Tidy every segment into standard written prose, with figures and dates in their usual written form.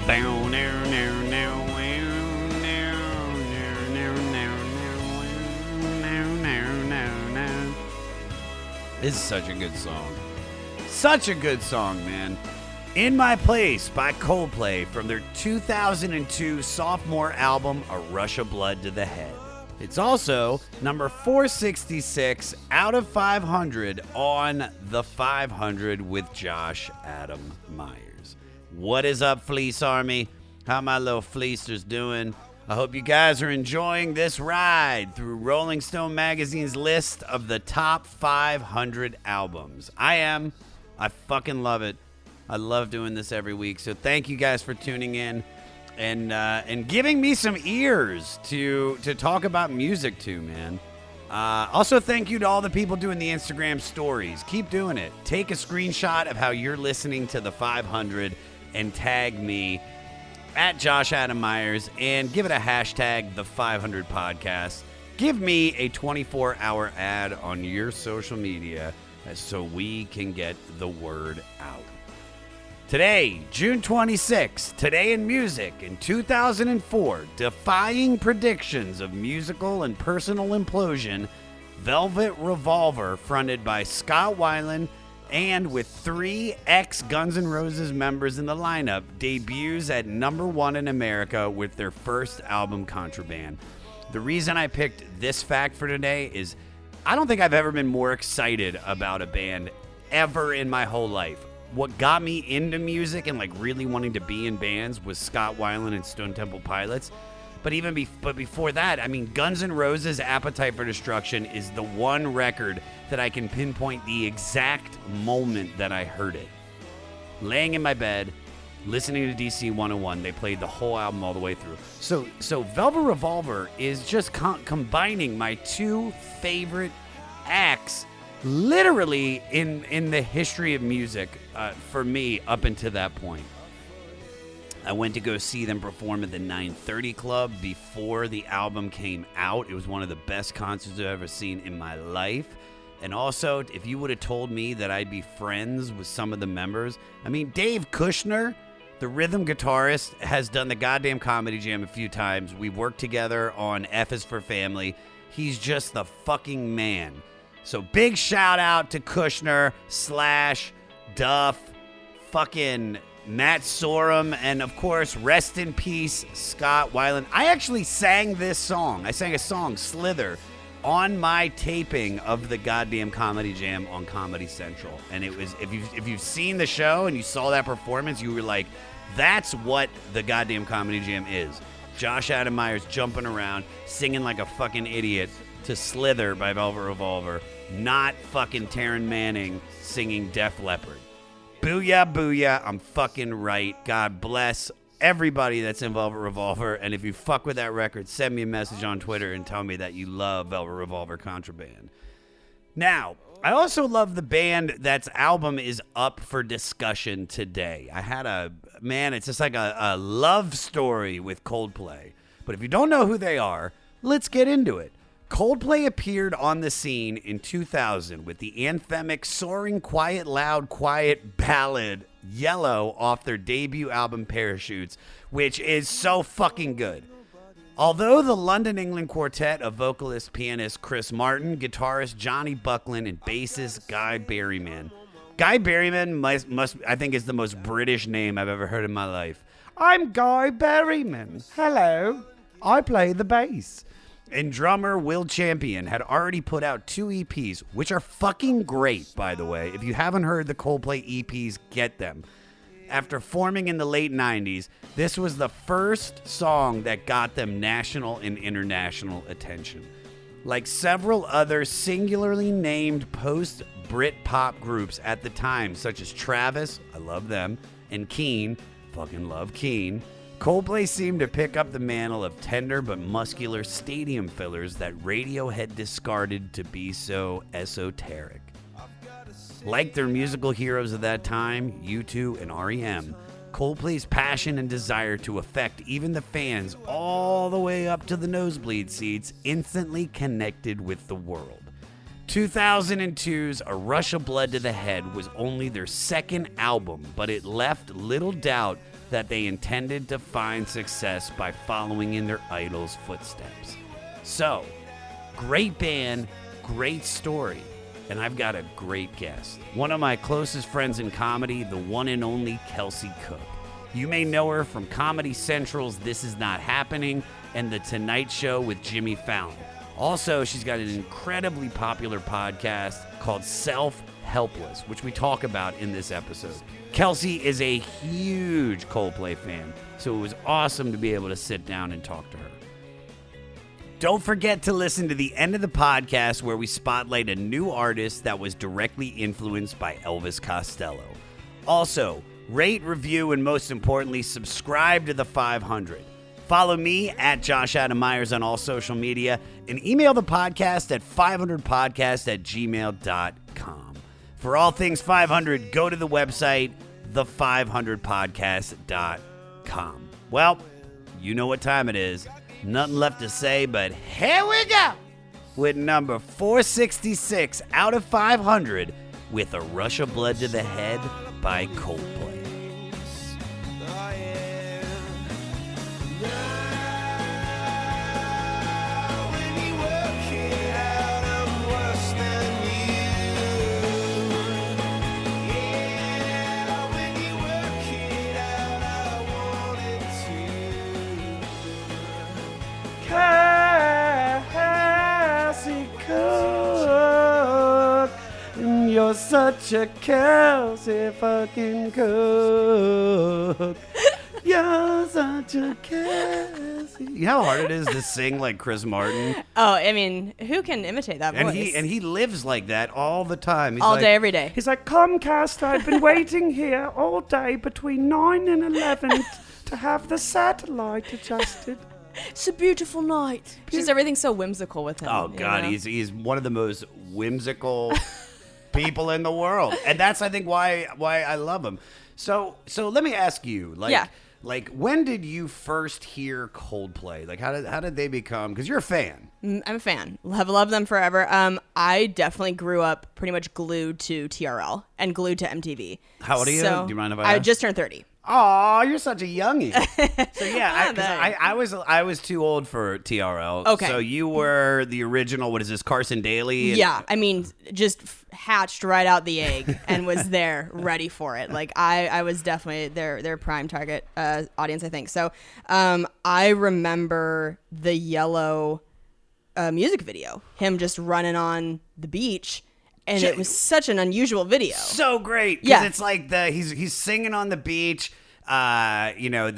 This is such a good song. Such a good song, man. In My Place by Coldplay from their 2002 sophomore album, A Rush of Blood to the Head. It's also number 466 out of 500 on the 500 with Josh Adam Myers. What is up, Fleece Army? How my little fleecers doing? I hope you guys are enjoying this ride through Rolling Stone magazine's list of the top 500 albums. I am. I fucking love it. I love doing this every week. So thank you guys for tuning in and giving me some ears to talk about music to, man. Also, thank you to all the people doing the Instagram stories. Keep doing it. Take a screenshot of how you're listening to the 500 and tag me at Josh Adam Myers and give it a hashtag, the 500 podcast. Give me a 24-hour ad on your social media so we can get the word out. Today, June 26th, Today in Music in 2004, defying predictions of musical and personal implosion, Velvet Revolver, fronted by Scott Weiland, and with 3 ex-Guns N' Roses members in the lineup, debuts at number 1 in America with their first album, Contraband. The reason I picked this fact for today is I don't think I've ever been more excited about a band ever in my whole life. What got me into music and like really wanting to be in bands was Scott Weiland and Stone Temple Pilots. But before that, I mean, Guns N' Roses' Appetite for Destruction is the one record that I can pinpoint the exact moment that I heard it. Laying in my bed, listening to DC 101, they played the whole album all the way through. So Velvet Revolver is just combining my 2 favorite acts literally in the history of music for me up until that point. I went to go see them perform at the 930 Club before the album came out. It was one of the best concerts I've ever seen in my life. And also, if you would have told me that I'd be friends with some of the members, I mean, Dave Kushner, the rhythm guitarist, has done the goddamn Comedy Jam a few times. We've worked together on F is for Family. He's just the fucking man. So big shout out to Kushner / Duff, fucking Matt Sorum, and of course, rest in peace, Scott Weiland. I actually sang this song. I sang a song, Slither, on my taping of the goddamn Comedy Jam on Comedy Central. And it was, if you've seen the show and you saw that performance, you were like, that's what the goddamn Comedy Jam is. Josh Adam Myers jumping around, singing like a fucking idiot to Slither by Velvet Revolver, not fucking Taryn Manning singing Def Leppard. Booyah, booyah, I'm fucking right. God bless everybody that's in Velvet Revolver. And if you fuck with that record, send me a message on Twitter and tell me that you love Velvet Revolver Contraband. Now, I also love the band that's album is up for discussion today. I had it's just like a love story with Coldplay. But if you don't know who they are, let's get into it. Coldplay appeared on the scene in 2000 with the anthemic Soaring Quiet Loud Quiet ballad Yellow off their debut album Parachutes, which is so fucking good. Although the London, England quartet of vocalist, pianist Chris Martin, guitarist Johnny Buckland, and bassist Guy Berryman. Guy Berryman must I think is the most British name I've ever heard in my life. I'm Guy Berryman. Hello. I play the bass. And drummer Will Champion had already put out 2 EPs, which are fucking great, by the way. If you haven't heard the Coldplay EPs, get them. After forming in the late 90s, this was the first song that got them national and international attention. Like several other singularly named post-Britpop groups at the time, such as Travis, I love them, and Keane, fucking love Keane, Coldplay seemed to pick up the mantle of tender but muscular stadium fillers that radio had discarded to be so esoteric. Like their musical heroes of that time, U2 and R.E.M., Coldplay's passion and desire to affect even the fans all the way up to the nosebleed seats instantly connected with the world. 2002's A Rush of Blood to the Head was only their second album, but it left little doubt that they intended to find success by following in their idols' footsteps. So, great band, great story, and I've got a great guest. One of my closest friends in comedy, the one and only Kelsey Cook. You may know her from Comedy Central's This Is Not Happening and The Tonight Show with Jimmy Fallon. Also, she's got an incredibly popular podcast called Self-Helpless, which we talk about in this episode. Kelsey is a huge Coldplay fan, so it was awesome to be able to sit down and talk to her. Don't forget to listen to the end of the podcast where we spotlight a new artist that was directly influenced by Elvis Costello. Also, rate, review, and most importantly, subscribe to the 500. Follow me at Josh Adam Myers on all social media and email the podcast at 500podcast@gmail.com. For all things 500, go to the website, the500podcast.com. Well, you know what time it is. Nothing left to say, but here we go with number 466 out of 500 with A Rush of Blood to the Head by Coldplay. Kelsey Cook, you're such a Kelsey fucking Cook. You're such a Kelsey. You know how hard it is to sing like Chris Martin? Oh, I mean, who can imitate that voice? And he lives like that all the time. He's all like, day, every day. He's like, Comcast, I've been waiting here all day between 9 and 11 to have the satellite adjusted. It's a beautiful night. Just everything's so whimsical with him. Oh God, you know? he's one of the most whimsical people in the world, and that's I think why I love him. So let me ask you, like when did you first hear Coldplay? Like how did they become? Because you're a fan. I'm a fan. Have loved them forever. I definitely grew up pretty much glued to TRL and glued to MTV. How old are you? So, Do you mind if I ask? just turned 30. Oh, you're such a youngin'. So yeah, I was too old for TRL. Okay. So you were the original. What is this, Carson Daly? Yeah, I mean, just hatched right out the egg and was there, ready for it. Like I was definitely their prime target audience, I think. So I remember the Yellow music video, him just running on the beach. And it was such an unusual video. So great. Yeah. It's like he's singing on the beach. You know,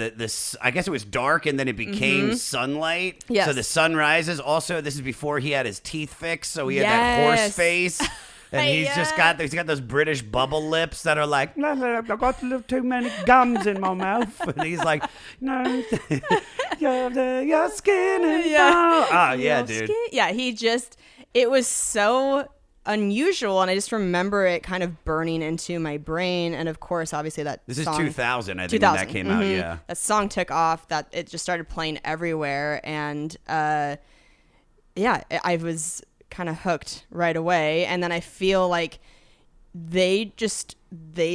I guess it was dark and then it became sunlight. Yes. So the sun rises. Also, this is before he had his teeth fixed, so he had that horse face. And he's got those British bubble lips that are like, No, I've got a little too many gums in my mouth. and he's like, No, your skin and bone. ah, yeah, dude. Yeah, it was so unusual, and I just remember it kind of burning into my brain. And of course, obviously This song, is 2000, I think, when that came out, yeah. That song took off, that it just started playing everywhere, and I was kind of hooked right away. And then I feel like they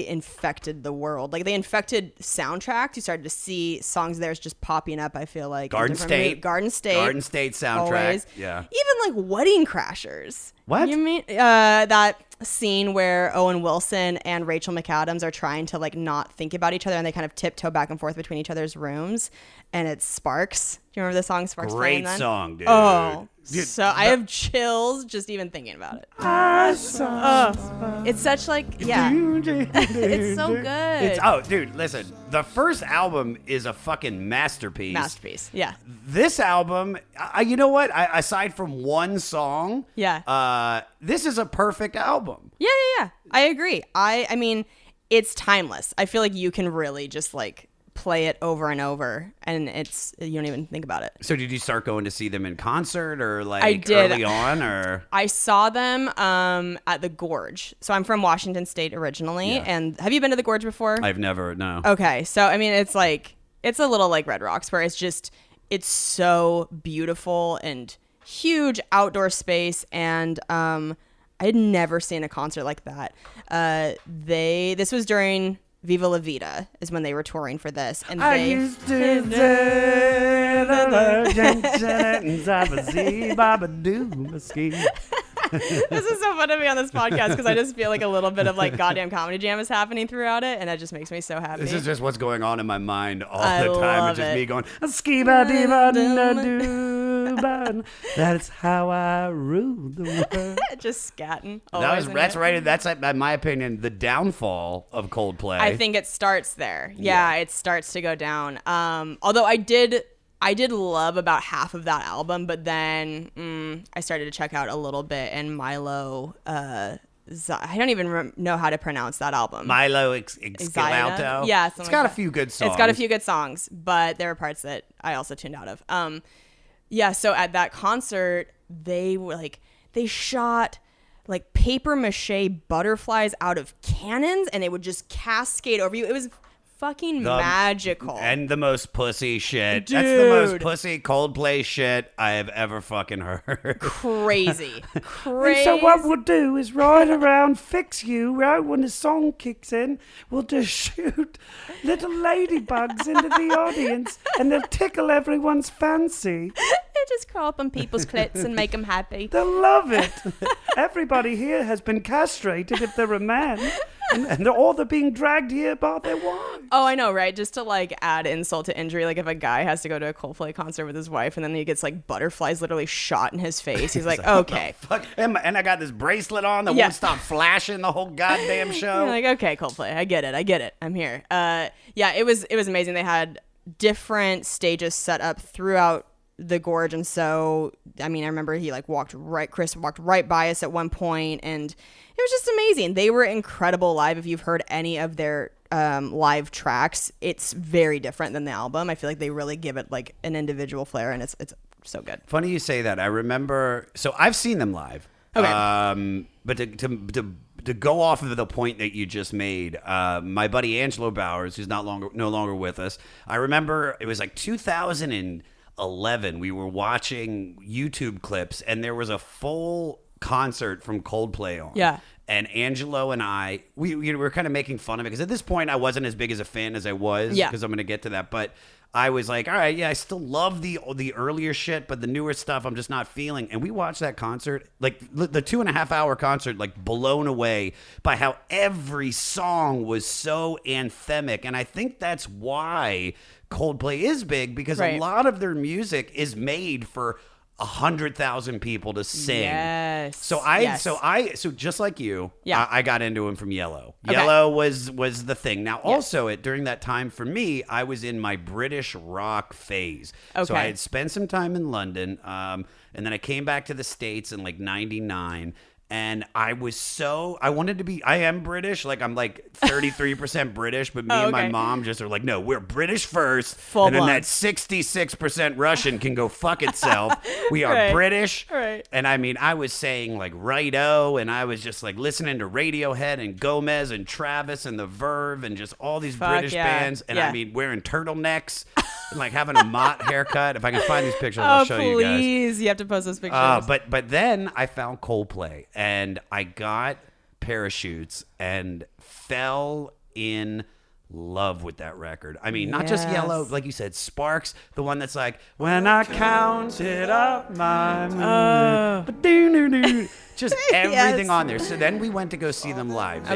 infected the world. Like they infected soundtracks. You started to see songs there's just popping up, I feel like. Garden State soundtrack. Always. Yeah. Even like Wedding Crashers. What? You mean that scene where Owen Wilson and Rachel McAdams are trying to like not think about each other, and they kind of tiptoe back and forth between each other's rooms, and it's Sparks. Do you remember the song Sparks? Great song, dude. Oh, Dude, so I have chills just even thinking about it. It's such like, yeah. It's so good. Dude, listen. The first album is a fucking masterpiece. Yeah. This album, you know what? Aside from one song, this is a perfect album. Yeah. I agree. I mean, it's timeless. I feel like you can really just like play it over and over, and you don't even think about it. So did you start going to see them in concert or like I did. early on, or? I saw them at the Gorge. So I'm from Washington State originally. Yeah. And have you been to the Gorge before? I've never, no. Okay. So, I mean, it's a little like Red Rocks, where it's so beautiful and huge outdoor space. And I had never seen a concert like that. This was during Viva La Vida is when they were touring for this. And I they used to This is so fun to be on this podcast because I just feel like a little bit of like goddamn comedy jam is happening throughout it, and that just makes me so happy. This is just what's going on in my mind all I the time. love It's just it. me going, that's how I rule the world. Just scatting. that's right. That's, in my opinion, the downfall of Coldplay. I think it starts there. Yeah, it starts to go down. Although I did love about half of that album, but then I started to check out a little bit, and Milo, I don't even know how to pronounce that album. Milo Exalto. Yeah, it's got a few good songs. It's got a few good songs, but there were parts that I also tuned out of. Yeah, so at that concert, they were like, they shot like paper mache butterflies out of cannons, and they would just cascade over you. It was fucking magical. And the most pussy shit. Dude. That's the most pussy Coldplay shit I have ever fucking heard. Crazy. And so what we'll do is ride around, fix you, right when the song kicks in, we'll just shoot little ladybugs into the audience, and they'll tickle everyone's fancy. They just crawl up on people's clits and make them happy. They'll love it. Everybody here has been castrated if they're a man, and all they're being dragged here by their wives. Oh, I know, right? Just to like add insult to injury, like if a guy has to go to a Coldplay concert with his wife and then he gets like butterflies literally shot in his face, he's like, okay. Fuck. And I got this bracelet on that won't stop flashing the whole goddamn show. You're like, okay, Coldplay, I get it. I'm here. Yeah, it was amazing. They had different stages set up throughout the gorge, and so I mean, I remember Chris walked right by us at one point, and it was just amazing. They were incredible live. If you've heard any of their live tracks, it's very different than the album. I feel like they really give it like an individual flair, and it's so good. Funny you say that. I remember, so I've seen them live. Okay. But to go off of the point that you just made, my buddy Angelo Bowers, who's no longer with us, I remember it was like 2011. We were watching YouTube clips, and there was a full concert from Coldplay on. Yeah. And Angelo and I, we were kind of making fun of it because at this point I wasn't as big as a fan as I was. Yeah. Because I'm going to get to that, but I was like, all right, yeah, I still love the earlier shit, but the newer stuff I'm just not feeling. And we watched that concert, like the 2.5 hour concert, like blown away by how every song was so anthemic. And I think that's why Coldplay is big, because a lot of their music is made for 100,000 people to sing. Yes. So just like you, I got into him from Yellow. Okay. Yellow was the thing. Now, also during that time for me, I was in my British rock phase. Okay. So I had spent some time in London, and then I came back to the States in like '99. And I am British. Like I'm like 33% British, but me and my mom just are like, no, we're British first. And then that 66% Russian can go fuck itself. We are British. Right. And I mean, I was saying like righto, and I was just like listening to Radiohead and Gomez and Travis and The Verve and just all these British bands. And I mean, wearing turtlenecks and like having a Mott haircut. If I can find these pictures, I'll show you guys. Please, you have to post those pictures. But then I found Coldplay. And I got Parachutes and fell in love with that record. I mean, not just Yellow, like you said, Sparks, the one that's like, when I counted up my money. Just everything on there. So then we went to go see them live.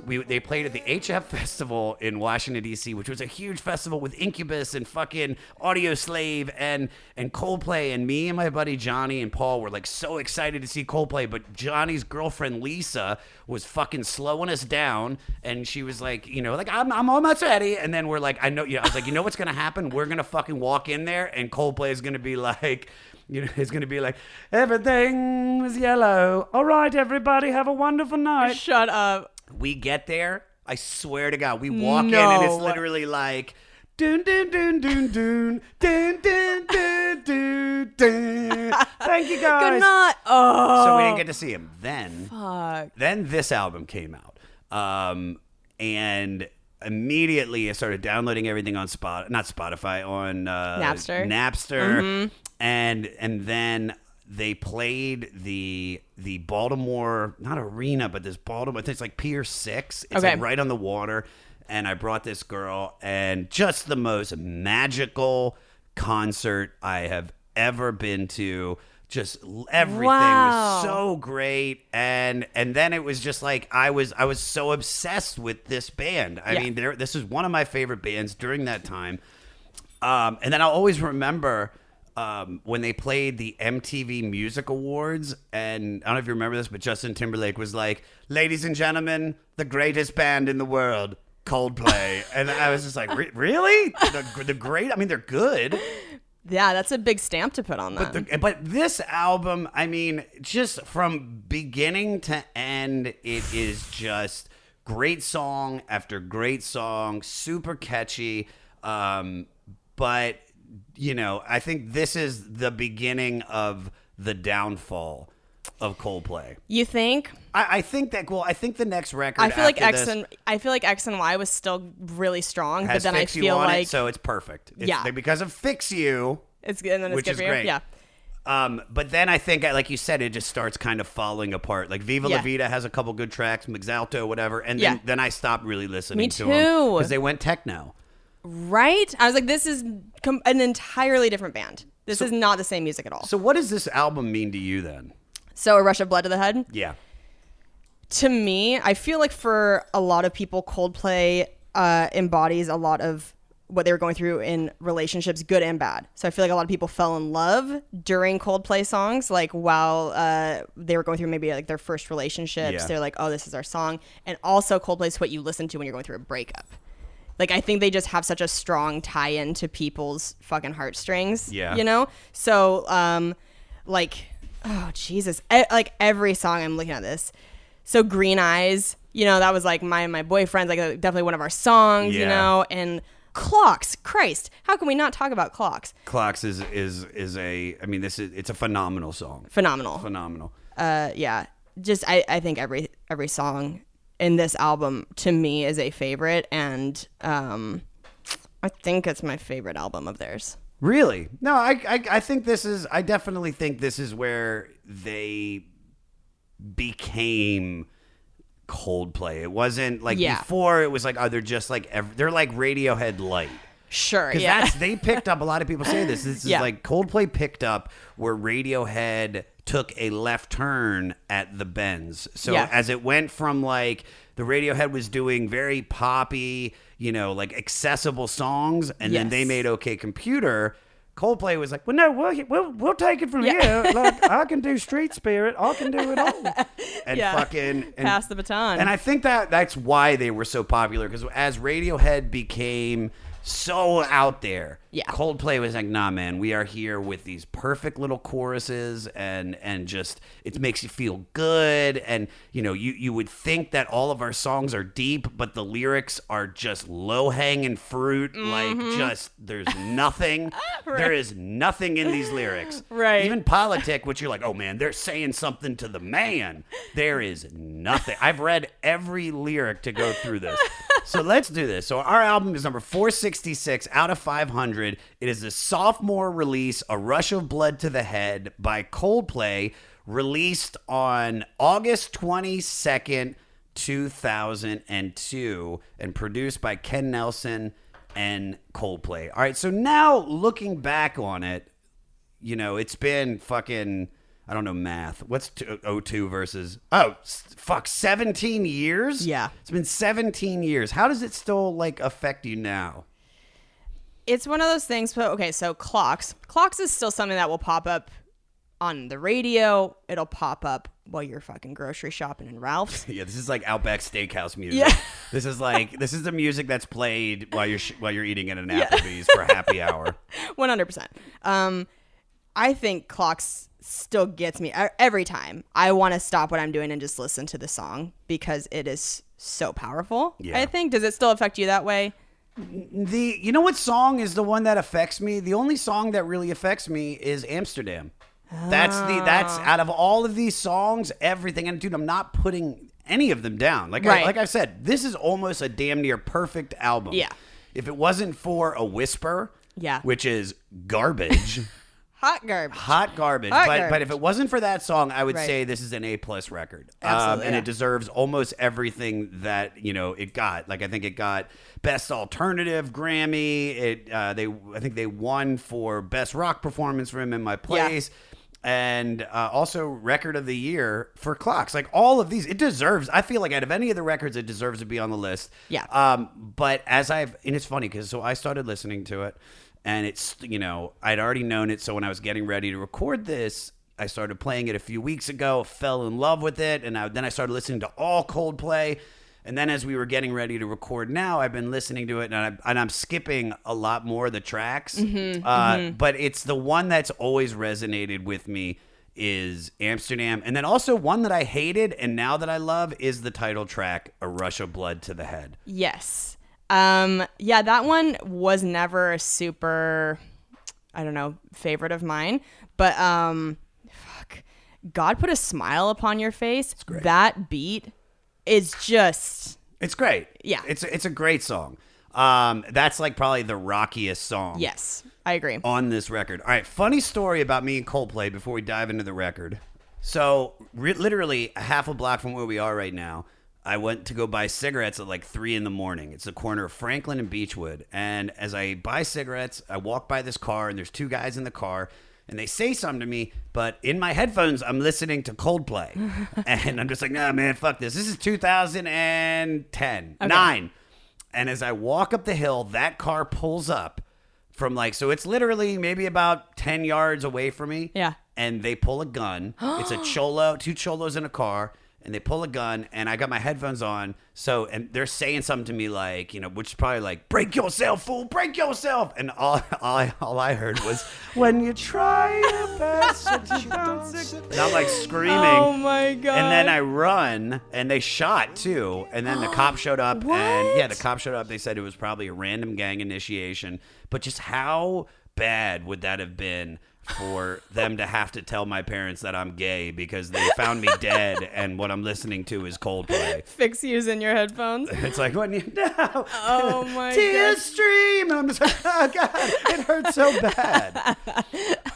They played at the HF Festival in Washington, D.C., which was a huge festival with Incubus and fucking Audio Slave and Coldplay. And me and my buddy Johnny and Paul were like so excited to see Coldplay. But Johnny's girlfriend Lisa was fucking slowing us down. And she was like, I'm almost ready. And then we're like, I was like, what's going to happen? We're going to fucking walk in there and Coldplay is going to be like, it's going to be like, everything was yellow. All right, everybody, have a wonderful night. Shut up. We get there, I swear to God, we walk in and it's literally like, dun dun dun dun dun dun dun dun dun dun. Thank you guys. Good night. Oh. So we didn't get to see him. Then Fuck. Then this album came out. And immediately I started downloading everything on Napster. Mm-hmm. And then they played the Baltimore, not arena, but this Baltimore, it's like Pier 6. It's like right on the water. and I brought this girl, and just the most magical concert I have ever been to. Just everything was so great, and then it was just like I was so obsessed with this band. I mean, this is one of my favorite bands during that time. And then I'll always remember when they played the MTV Music Awards, and I don't know if you remember this, but Justin Timberlake was like, "Ladies and gentlemen, the greatest band in the world, Coldplay." And I was just like, really? The great? I mean, they're good. Yeah, that's a big stamp to put on them. But this album, I mean, just from beginning to end, it is just great song after great song, super catchy. But, you know, I think this is the beginning of the downfall of Coldplay. You think? I think that. Well, I think the next record. I feel like X and Y was still really strong, but then I feel like so it's perfect. It's because of Fix You. It's good, and then which it's good is for great. You. Yeah. But then I think, like you said, it just starts kind of falling apart. Like Viva La Vida has a couple good tracks, Mixalto, whatever, and then I stopped really listening to them because they went techno. Right? I was like, this is an entirely different band. This is not the same music at all. So what does this album mean to you then? So A Rush of Blood to the Head? Yeah. To me, I feel like for a lot of people, Coldplay embodies a lot of what they were going through in relationships, good and bad. So I feel like a lot of people fell in love during Coldplay songs, like while they were going through maybe like their first relationships. Yeah. They're like, oh, this is our song. And also Coldplay is what you listen to when you're going through a breakup. Like, I think they just have such a strong tie-in to people's fucking heartstrings, you know? So, like, oh, Jesus. Like, every song, I'm looking at this. So, Green Eyes, you know, that was, like, my boyfriend's, like, definitely one of our songs, you know? And Clocks, Christ. How can we not talk about Clocks? Clocks is a, I mean, it's a phenomenal song. Phenomenal. Yeah. Just, I think every song in this album to me is a favorite, and I think it's my favorite album of theirs. Really? No, I think I definitely think this is where they became Coldplay. It wasn't like before. It was like, oh, they're just like they're like Radiohead light. Sure, because they picked up. A lot of people say this. This is like Coldplay picked up where Radiohead took a left turn at the bends. So as it went from like the Radiohead was doing very poppy, you know, like accessible songs, and then they made OK Computer. Coldplay was like, well, no, we'll take it from here. Like, I can do Street Spirit. I can do it all. And fucking pass the baton. And I think that's why they were so popular, because as Radiohead became so out there, Coldplay was like, nah, man, we are here with these perfect little choruses, and just it makes you feel good. And you know, you would think that all of our songs are deep, but the lyrics are just low hanging fruit. Like, just there's nothing. There is nothing in these lyrics. Right. Even Politic, which you're like, oh man, they're saying something to the man. There is nothing. I've read every lyric to go through this. So let's do this. So our album is number 466 out of 500. It is the sophomore release, A Rush of Blood to the Head by Coldplay, released on August 22nd, 2002, and produced by Ken Nelson and Coldplay. All right, so now looking back on it, you know, it's been fucking, I don't know math. What's 02 versus, 17 years? Yeah. It's been 17 years. How does it still, like, affect you now? It's one of those things, but okay, so Clocks is still something that will pop up on the radio. It'll pop up while you're fucking grocery shopping in Ralph's. Yeah, this is like Outback Steakhouse music. Yeah. This is the music that's played while you're eating at an Applebee's for happy hour. 100%. I think Clocks still gets me every time. I want to stop what I'm doing and just listen to the song because it is so powerful. Yeah. I think. Does it still affect you that way? You know what song is the one that affects me? The only song that really affects me is Amsterdam. That's out of all of these songs, everything. And dude, I'm not putting any of them down. Like I said, this is almost a damn near perfect album. Yeah. If it wasn't for A Whisper, yeah, which is garbage. Hot garbage. Hot garbage. Hot But garbage. if it wasn't for that song, I would Right. say this is an A+ record. Absolutely, and yeah. it deserves almost everything that it got. Like I think it got Best Alternative Grammy. I think they won for Best Rock Performance for Him in My Place. And also Record of the Year for Clocks. Like all of these, it deserves. I feel like out of any of the records, it deserves to be on the list. Yeah. But and it's funny because so I started listening to it, and it's I'd already known it. So when I was getting ready to record this, I started playing it a few weeks ago. Fell in love with it, and then I started listening to all Coldplay. And then as we were getting ready to record now, I've been listening to it, and I'm skipping a lot more of the tracks. But it's the one that's always resonated with me is Amsterdam. And then also one that I hated and now that I love is the title track, A Rush of Blood to the Head. Yes. Yeah, that one was never a super, I don't know, favorite of mine. But God Put a Smile Upon Your Face. Great. That beat is just, It's great. Yeah. It's a great song. That's like probably the rockiest song. yes, I agree. On this record. All right, funny story about me and Coldplay before we dive into the record. So literally a half a block from where we are right now, I went to go buy cigarettes at like 3 a.m. It's the corner of Franklin and Beechwood. And as I buy cigarettes, I walk by this car and there's two guys in the car and they say something to me, but in my headphones, I'm listening to Coldplay. And I'm just like, nah, man, fuck this. This is 2010, 9. And as I walk up the hill, that car pulls up from so it's literally maybe about 10 yards away from me. Yeah. And they pull a gun. It's a cholo, two cholos in a car. And they pull a gun, and I got my headphones on. So, and they're saying something to me which is probably like, break yourself, fool, break yourself. And all I heard was, When you try your best, but you don't succeed. and I'm like screaming. Oh my God. And then I run, and they shot too. And then the cop showed up, and yeah, the cop showed up. They said it was probably a random gang initiation. But just how bad would that have been for them to have to tell my parents that I'm gay because they found me dead and what I'm listening to is Coldplay? Fix using your headphones. It's like, when you know, Oh my tears God. stream. And I'm just like, oh God, it hurts so bad.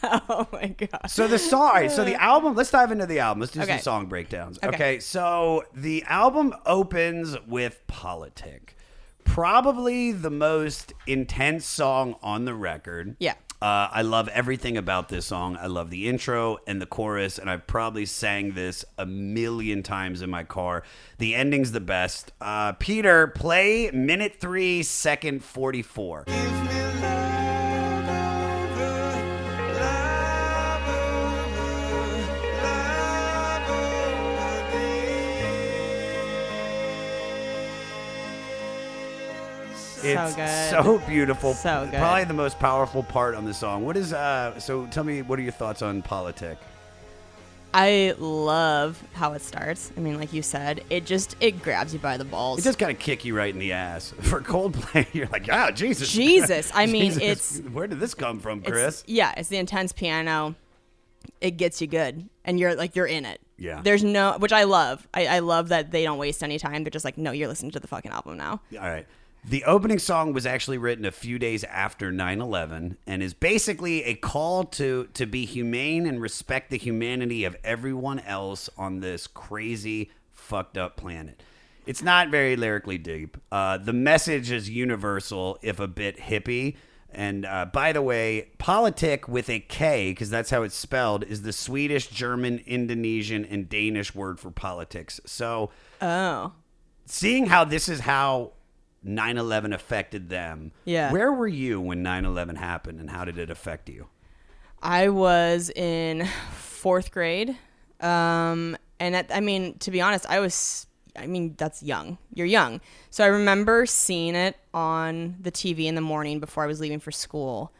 Oh my God. So the song, all right, so the album, let's dive into the album. Let's do some Okay. song breakdowns. Okay. Okay, so the album opens with Politic. Probably the most intense song on the record. Yeah. I love everything about this song. I love the intro and the chorus, and I've probably sang this a million times in my car. The ending's the best. Peter, play minute 3, second 44. It's good. so beautiful. So good. Probably the most powerful part on the song. What is so tell me, what are your thoughts on Politic? I love how it starts. I mean, like you said, it grabs you by the balls. It just gotta kick you right in the ass. For Coldplay, you're like, oh, Jesus. Jesus. I mean, Jesus. it's Where did this come from, Chris? it's the intense piano. It gets you good, and you're in it. Yeah. There's no, which I love. I love that they don't waste any time. They're just like, no, you're listening to the fucking album now. All right. The opening song was actually written a few days after 9/11 and is basically a call to be humane and respect the humanity of everyone else on this crazy, fucked up planet. It's not very lyrically deep. The message is universal, if a bit hippie. And by the way, Politic with a K, because that's how it's spelled, is the Swedish, German, Indonesian, and Danish word for politics. So seeing how this is how 9/11 affected them. Yeah. Where were you when 9/11 happened, and how did it affect you? I was in 4th grade. And to be honest, that's young. You're young. So I remember seeing it on the TV in the morning before I was leaving for school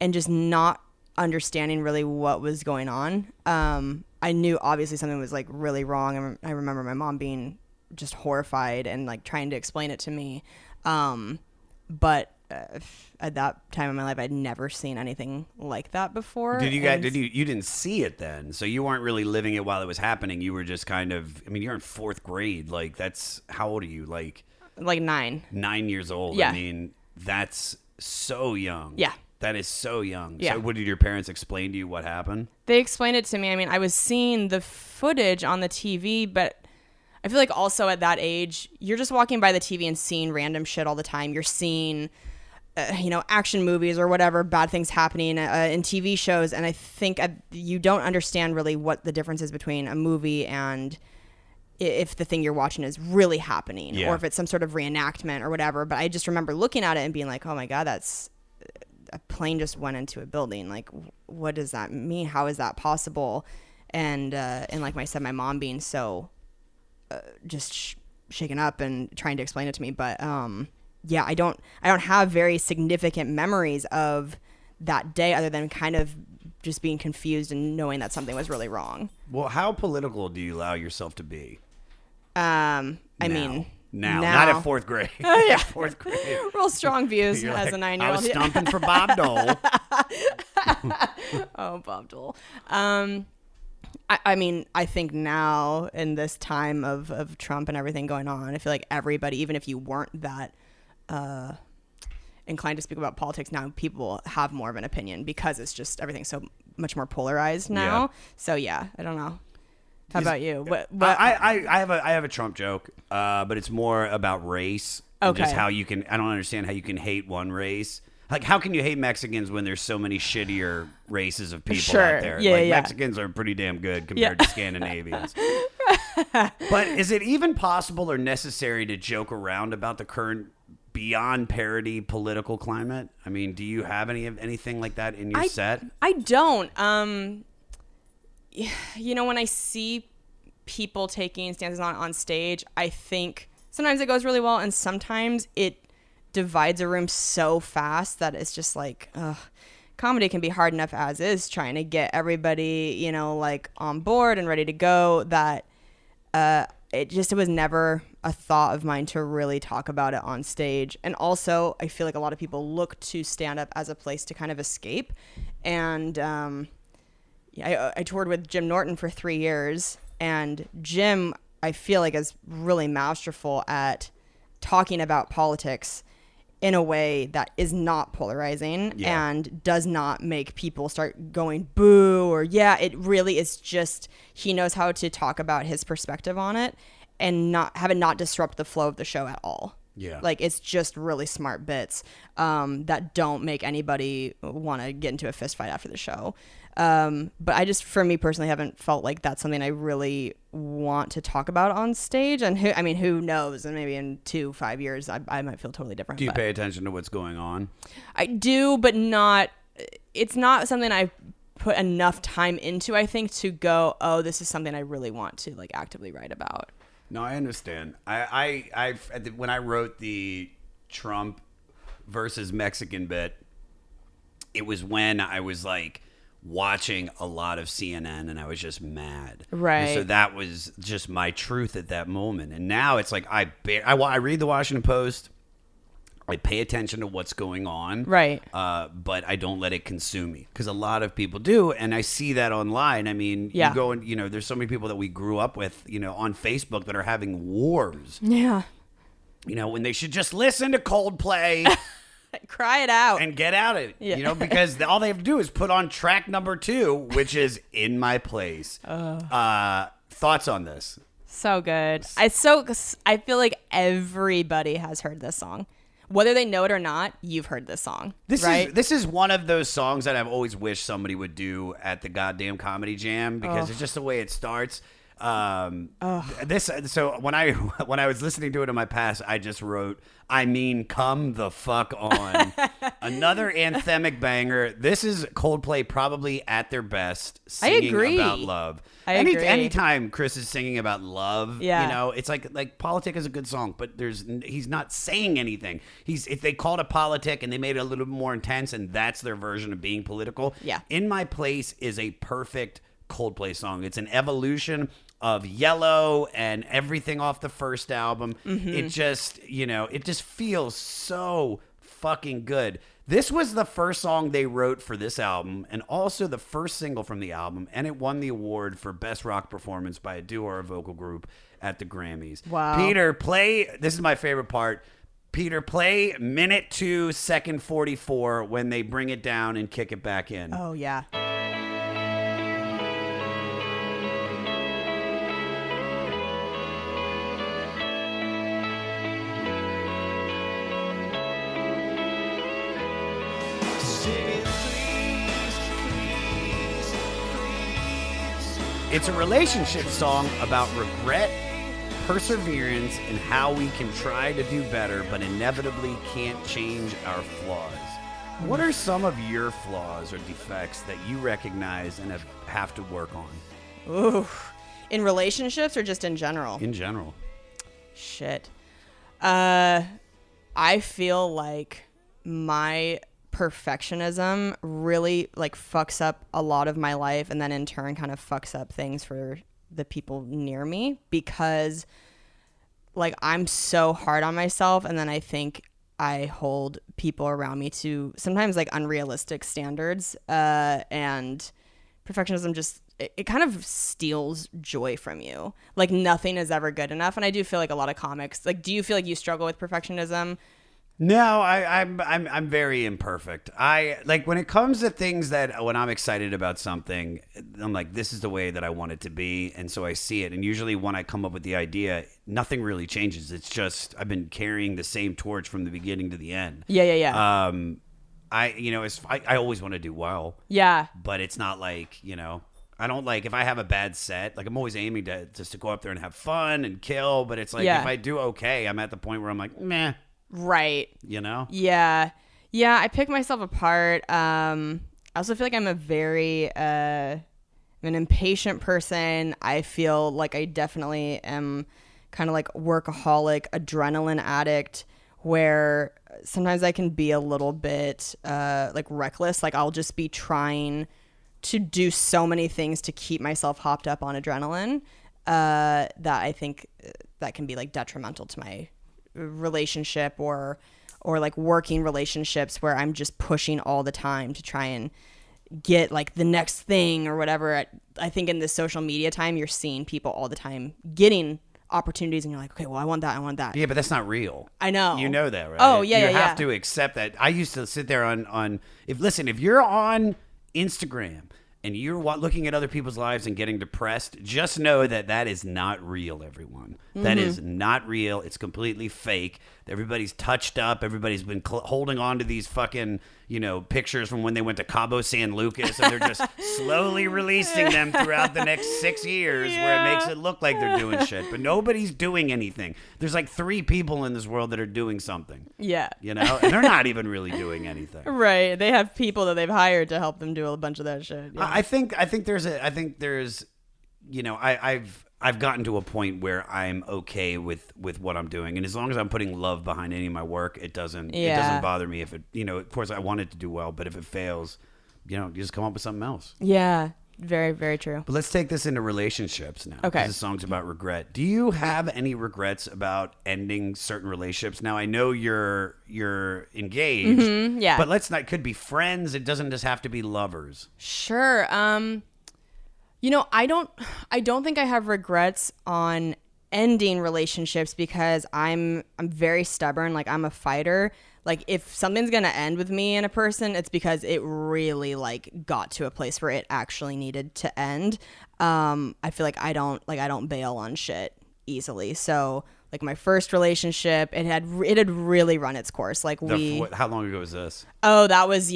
and just not understanding really what was going on. I knew obviously something was like really wrong. I remember my mom being just horrified and like trying to explain it to me. But at that time in my life, I'd never seen anything like that before. You didn't see it then, so you weren't really living it while it was happening. You were just kind of, you're in 4th grade. Like, that's, how old are you? Like 9. 9 years old. Yeah. That's so young. Yeah. That is so young. Yeah. So what did your parents explain to you what happened? They explained it to me. I mean, I was seeing the footage on the TV, but I feel like also at that age, you're just walking by the TV and seeing random shit all the time. You're seeing, action movies or whatever, bad things happening in TV shows. And I think you don't understand really what the difference is between a movie and if the thing you're watching is really happening or if it's some sort of reenactment or whatever. But I just remember looking at it and being like, oh my God, that's a plane just went into a building. Like, what does that mean? How is that possible? And like I said, my mom being so just shaken up and trying to explain it to me. But I don't have very significant memories of that day other than kind of just being confused and knowing that something was really wrong. Well, how political do you allow yourself to be? Now, not at fourth grade. Yeah. Fourth grade. Real strong views You're as like, a 9-year-old. I was stumping for Bob Dole. Oh, Bob Dole. I think now in this time of Trump and everything going on, I feel like everybody, even if you weren't that inclined to speak about politics now, people have more of an opinion because it's just everything's so much more polarized now. Yeah. So yeah, I don't know. How about you? What? I have a Trump joke, but it's more about race. And Okay. just how you can. I don't understand how you can hate one race. Like, how can you hate Mexicans when there's so many shittier races of people out there? Yeah, like, yeah. Mexicans are pretty damn good compared to Scandinavians. But is it even possible or necessary to joke around about the current beyond parody political climate? I mean, do you have anything like that in your set? I don't. When I see people taking stances on stage, I think sometimes it goes really well, and sometimes it divides a room so fast that it's just like, ugh. Comedy can be hard enough as is, trying to get everybody, on board and ready to go, that it was never a thought of mine to really talk about it on stage. And also, I feel like a lot of people look to stand up as a place to kind of escape. And I toured with Jim Norton for 3 years, and Jim, I feel like, is really masterful at talking about politics in a way that is not polarizing and does not make people start going boo or it really is just, he knows how to talk about his perspective on it and not have it not disrupt the flow of the show at all. Yeah. Like, it's just really smart bits that don't make anybody want to get into a fist fight after the show. But I just, for me personally, haven't felt like that's something I really want to talk about on stage. And who knows? And maybe in 2-5 years, I might feel totally different. Do you pay attention to what's going on? I do, but it's not something I put enough time into, I think, to go, oh, this is something I really want to actively write about. No, I understand. I when I wrote the Trump versus Mexican bit, it was when I was watching a lot of CNN and I was just mad. Right. And so that was just my truth at that moment. And now it's like I read the Washington Post. I pay attention to what's going on. Right. But I don't let it consume me, because a lot of people do. And I see that online. I mean, you go and, there's so many people that we grew up with, on Facebook that are having wars. Yeah. When they should just listen to Coldplay. Cry it out. And get out of it, because all they have to do is put on track number 2, which is In My Place. Thoughts on this? So good. I feel like everybody has heard this song. Whether they know it or not, you've heard this song. This is one of those songs that I've always wished somebody would do at the goddamn Comedy Jam, because it's just the way it starts. So when I was listening to it in my past, I just wrote, come the fuck on. Another anthemic banger. This is Coldplay probably at their best, singing about love. I agree. Anytime Chris is singing about love, it's like Politic is a good song, but he's not saying anything. If they called it Politic and they made it a little bit more intense, and that's their version of being political. Yeah. In My Place is a perfect Coldplay song. It's an evolution of Yellow and everything off the first album. Mm-hmm. It just feels so fucking good. This was the first song they wrote for this album, and also the first single from the album, and it won the award for Best Rock Performance by a Duo or a Vocal Group at the Grammys. Wow. Peter, this is my favorite part. Peter, play minute 2, second 44 when they bring it down and kick it back in. Oh, yeah. It's a relationship song about regret, perseverance, and how we can try to do better, but inevitably can't change our flaws. What are some of your flaws or defects that you recognize and have to work on? Ooh. In relationships or just in general? In general. Shit. I feel like my perfectionism really like fucks up a lot of my life, and then in turn kind of fucks up things for the people near me, because like I'm so hard on myself, and then I think I hold people around me to sometimes like unrealistic standards, and perfectionism just it kind of steals joy from you. Like nothing is ever good enough, and I do feel like a lot of comics, like, do you feel like you struggle with perfectionism? No, I'm very imperfect. I like when it comes to things that when I'm excited about something, I'm like, this is the way that I want it to be, and so I see it. And usually when I come up with the idea, nothing really changes. It's just I've been carrying the same torch from the beginning to the end. Yeah. I always want to do well. Yeah. But it's not like, I don't like if I have a bad set, like I'm always aiming to just to go up there and have fun and kill. But it's like if I do okay, I'm at the point where I'm like, meh. Right. Yeah. Yeah, I pick myself apart. I also feel like I'm a very an impatient person. I feel like I definitely am kind of like workaholic, adrenaline addict, where sometimes I can be a little bit like reckless. Like I'll just be trying to do so many things to keep myself hopped up on adrenaline that I think that can be like detrimental to my relationship or like working relationships, where I'm just pushing all the time to try and get like the next thing or whatever. I think in this social media time, you're seeing people all the time getting opportunities, and you're like, okay, well, I want that. Yeah, but that's not real. I know. You know that, right? Oh, yeah, You have to accept that. I used to sit there on if you're on Instagram and you're looking at other people's lives and getting depressed, just know that is not real, everyone. That is not real. It's completely fake. Everybody's touched up. Everybody's been holding on to these fucking, pictures from when they went to Cabo San Lucas, and they're just slowly releasing them throughout the next 6 years where it makes it look like they're doing shit. But nobody's doing anything. There's like 3 people in this world that are doing something. Yeah. And they're not even really doing anything. Right. They have people that they've hired to help them do a bunch of that shit. Yeah. I've gotten to a point where I'm okay with what I'm doing, and as long as I'm putting love behind any of my work, it doesn't bother me if it, of course I want it to do well, but if it fails, you just come up with something else. Yeah. Very, very true. But let's take this into relationships now. Okay. This song's about regret. Do you have any regrets about ending certain relationships? Now, I know you're engaged. Mm-hmm, yeah. But let's not, it could be friends. It doesn't just have to be lovers. Sure. I don't think I have regrets on ending relationships, because I'm very stubborn. Like I'm a fighter. Like if something's going to end with me and a person, it's because it really like got to a place where it actually needed to end. I feel like I don't bail on shit easily. So like my first relationship, it had really run its course. Like how long ago was this? Oh, that was,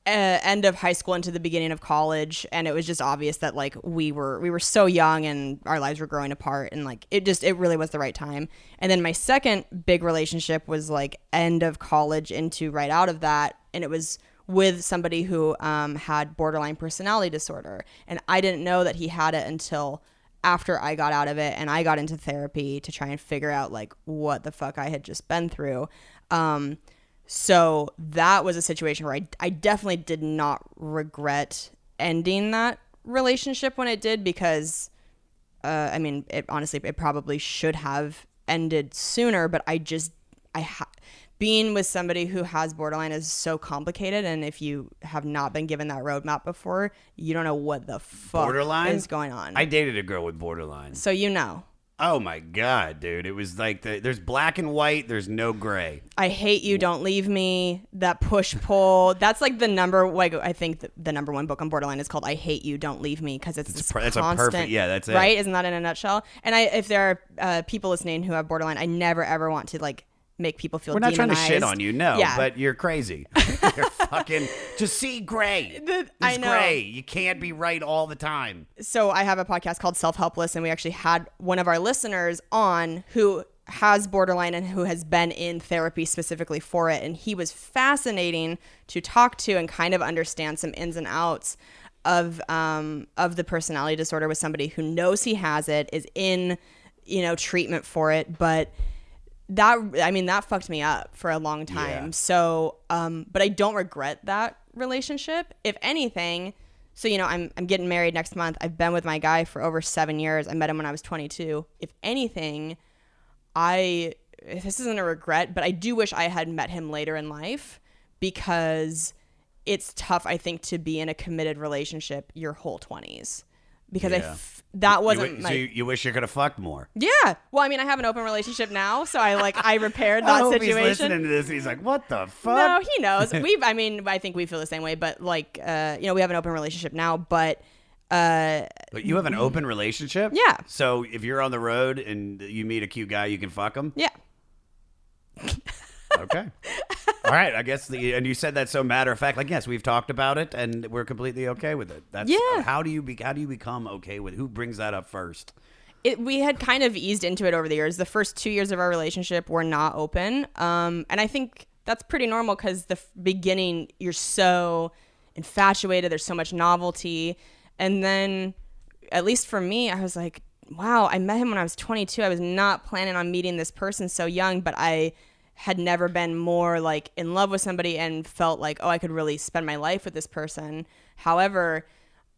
end of high school into the beginning of college, and it was just obvious that like we were so young and our lives were growing apart, and like it really was the right time. And then my second big relationship was like end of college into right out of that, and it was with somebody who had borderline personality disorder, and I didn't know that he had it until after I got out of it and I got into therapy to try and figure out like what the fuck I had just been through. So that was a situation where I definitely did not regret ending that relationship when it did, because, it probably should have ended sooner, but being with somebody who has borderline is so complicated. And if you have not been given that roadmap before, you don't know what the fuck is going on. I dated a girl with borderline. So Oh my God, dude. It was like there's black and white, there's no gray. I hate you, don't leave me. That push pull. That's like the number. Like I think the number one book on borderline is called "I Hate You, Don't Leave Me" because it's this That's constant. a perfect. Yeah, that's it. Right? Isn't that in a nutshell? And if there are people listening who have borderline, I never ever want to like make people feel. We're not trying to demonized. shit on you, no. Yeah. But you're crazy. You're fucking. Just see gray. I It's know. gray. You can't be right all the time. So I have a podcast called Self-Helpless, and we actually had one of our listeners on who has borderline and who has been in therapy specifically for it. And he was fascinating to talk to and kind of understand some ins and outs of the personality disorder with somebody who knows he has it, is in, treatment for it. But that fucked me up for a long time. Yeah. So, but I don't regret that relationship. If anything, so, I'm getting married next month. I've been with my guy for over 7 years. I met him when I was 22. If anything, this isn't a regret, but I do wish I had met him later in life because it's tough, I think, to be in a committed relationship your whole 20s. Because that wasn't so you wish you could have fucked more. Yeah. Well, I mean, I have an open relationship now, so I repaired that I hope situation. he's listening to this and he's like, what the fuck? No, he knows. I think we feel the same way, but like, we have an open relationship now, but But you have an open relationship? Yeah. So if you're on the road and you meet a cute guy, you can fuck him? yeah. Okay. All right. I guess and you said that so matter of fact, like, yes, we've talked about it and we're completely okay with it. That's Yeah. How do you become okay with it? Who brings that up first? We had kind of eased into it over the years. The first 2 years of our relationship were not open. And I think that's pretty normal because the beginning, you're so infatuated. There's so much novelty. And then, at least for me, I was like, wow, I met him when I was 22. I was not planning on meeting this person so young, but I had never been more like in love with somebody and felt like, oh, I could really spend my life with this person. However,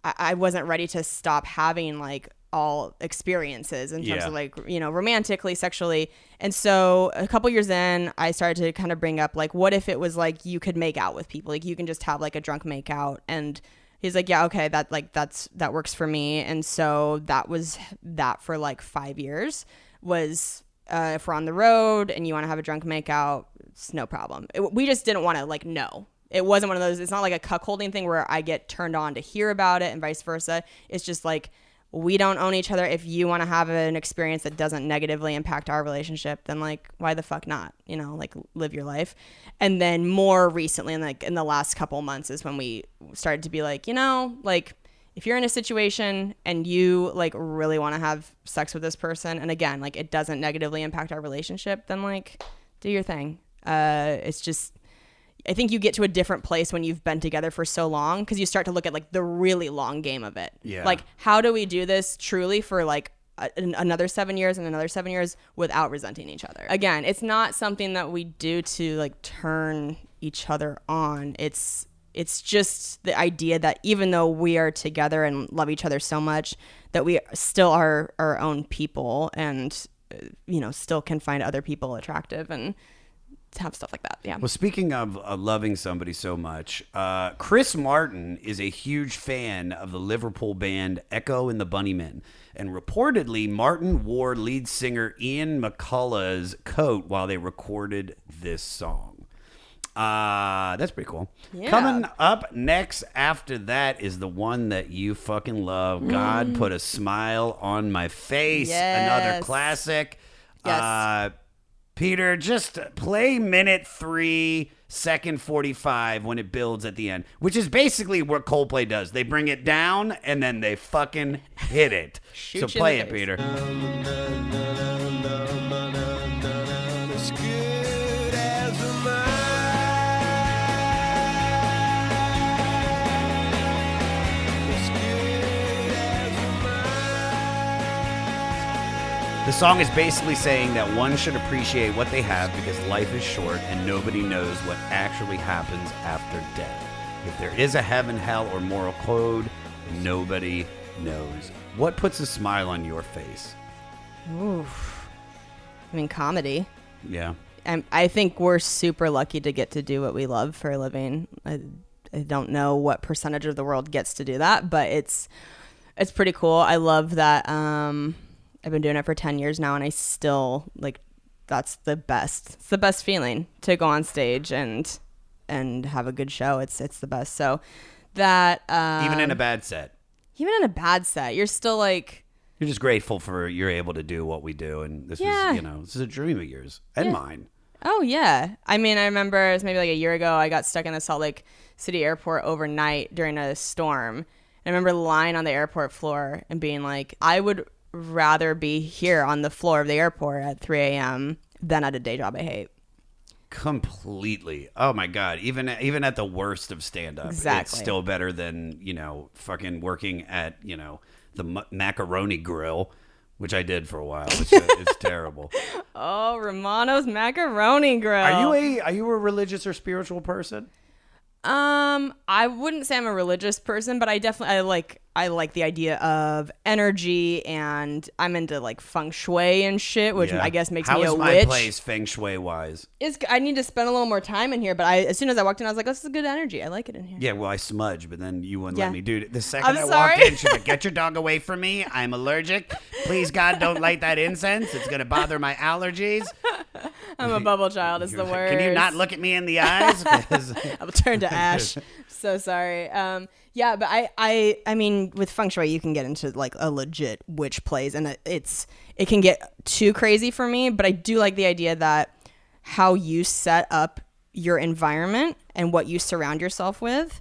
I wasn't ready to stop having like all experiences in terms of like, romantically, sexually. And so a couple years in, I started to kind of bring up like, what if it was like you could make out with people? Like you can just have like a drunk make out. And he's like, yeah, okay, that works for me. And so that was that for like 5 years was, if we're on the road and you want to have a drunk make out, it's no problem. We just didn't want to like know. It wasn't one of those, it's not like a cuckolding thing where I get turned on to hear about it and vice versa. It's just like, we don't own each other. If you want to have an experience that doesn't negatively impact our relationship, then like, why the fuck not? Like live your life. And then more recently, in the last couple months is when we started to be like, like if you're in a situation and you like really want to have sex with this person, and again, like it doesn't negatively impact our relationship, then like do your thing. It's just, I think you get to a different place when you've been together for so long because you start to look at like the really long game of it. Yeah. Like, how do we do this truly for like another 7 years and another 7 years without resenting each other? Again, it's not something that we do to like turn each other on. It's just the idea that even though we are together and love each other so much, that we still are our own people and, still can find other people attractive and have stuff like that. Yeah. Well, speaking of loving somebody so much, Chris Martin is a huge fan of the Liverpool band Echo and the Bunnymen. And reportedly, Martin wore lead singer Ian McCullough's coat while they recorded this song. That's pretty cool. Yeah. Coming up next after that is the one that you fucking love. God Put a Smile on My Face. Yes. Another classic. Yes. Peter, just play minute 3, second 45 when it builds at the end, which is basically what Coldplay does. They bring it down and then they fucking hit it. Shoot So you in play the it, face. Peter. As good as a man. As good as a man. The song is basically saying that one should appreciate what they have because life is short and nobody knows what actually happens after death. If there is a heaven, hell, or moral code, nobody knows. What puts a smile on your face? Oof. I mean, comedy. Yeah. I think we're super lucky to get to do what we love for a living. I don't know what percentage of the world gets to do that, but it's pretty cool. I love that I've been doing it for 10 years now, and I still like. That's the best. It's the best feeling to go on stage and have a good show. It's the best. So that Even in a bad set. even in a bad set, you're still like. You're just grateful for you're able to do what we do, and this Yeah. is this is a dream of yours and mine. Oh yeah. I mean, I remember it was maybe like a year ago. I got stuck in the Salt Lake City airport overnight during a storm. I remember lying on the airport floor and being like, I would rather be here on the floor of the airport at 3 a.m. than at a day job I hate. Completely. Oh my God. Even at the worst of stand up, Exactly. it's still better than, fucking working at, the macaroni grill, which I did for a while. It's terrible. Oh, Romano's Macaroni Grill. Are you a religious or spiritual person? I wouldn't say I'm a religious person, but I like the idea of energy, and I'm into like feng shui and shit, which I guess makes me a witch. How is my place feng shui wise? I need to spend a little more time in here, but as soon as I walked in, I was like, this is good energy. I like it in here. Yeah, well, I smudge, but then you wouldn't Yeah. let me. Dude, the second I'm I sorry. walked in, she's like, get your dog away from me. I'm allergic. Please, God, don't light that incense. It's going to bother my allergies. I'm a bubble child. It's the worst. Can you not look at me in the eyes? 'Cause- I will turn to ash. So sorry. Yeah, but I mean, with feng shui, you can get into like a legit witch plays, and it can get too crazy for me. But I do like the idea that how you set up your environment and what you surround yourself with,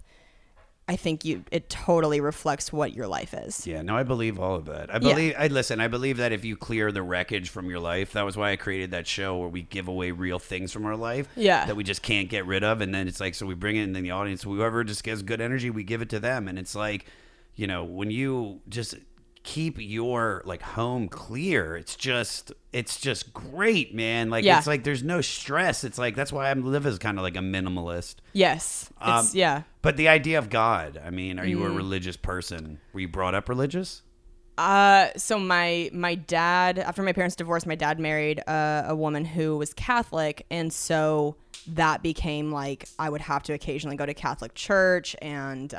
I think it totally reflects what your life is. Yeah, no, I believe all of that. I believe that if you clear the wreckage from your life, that was why I created that show where we give away real things from our life that we just can't get rid of. And then it's like, so we bring it in the audience, whoever just gives good energy, we give it to them. And it's like, when you just keep your like home clear, it's just great, man. Like, it's like, there's no stress. It's like, that's why I live as kind of like a minimalist. Yes. But the idea of God, I mean, are you a religious person? Were you brought up religious? So my dad, after my parents divorced, my dad married a woman who was Catholic, and so that became like I would have to occasionally go to Catholic church, and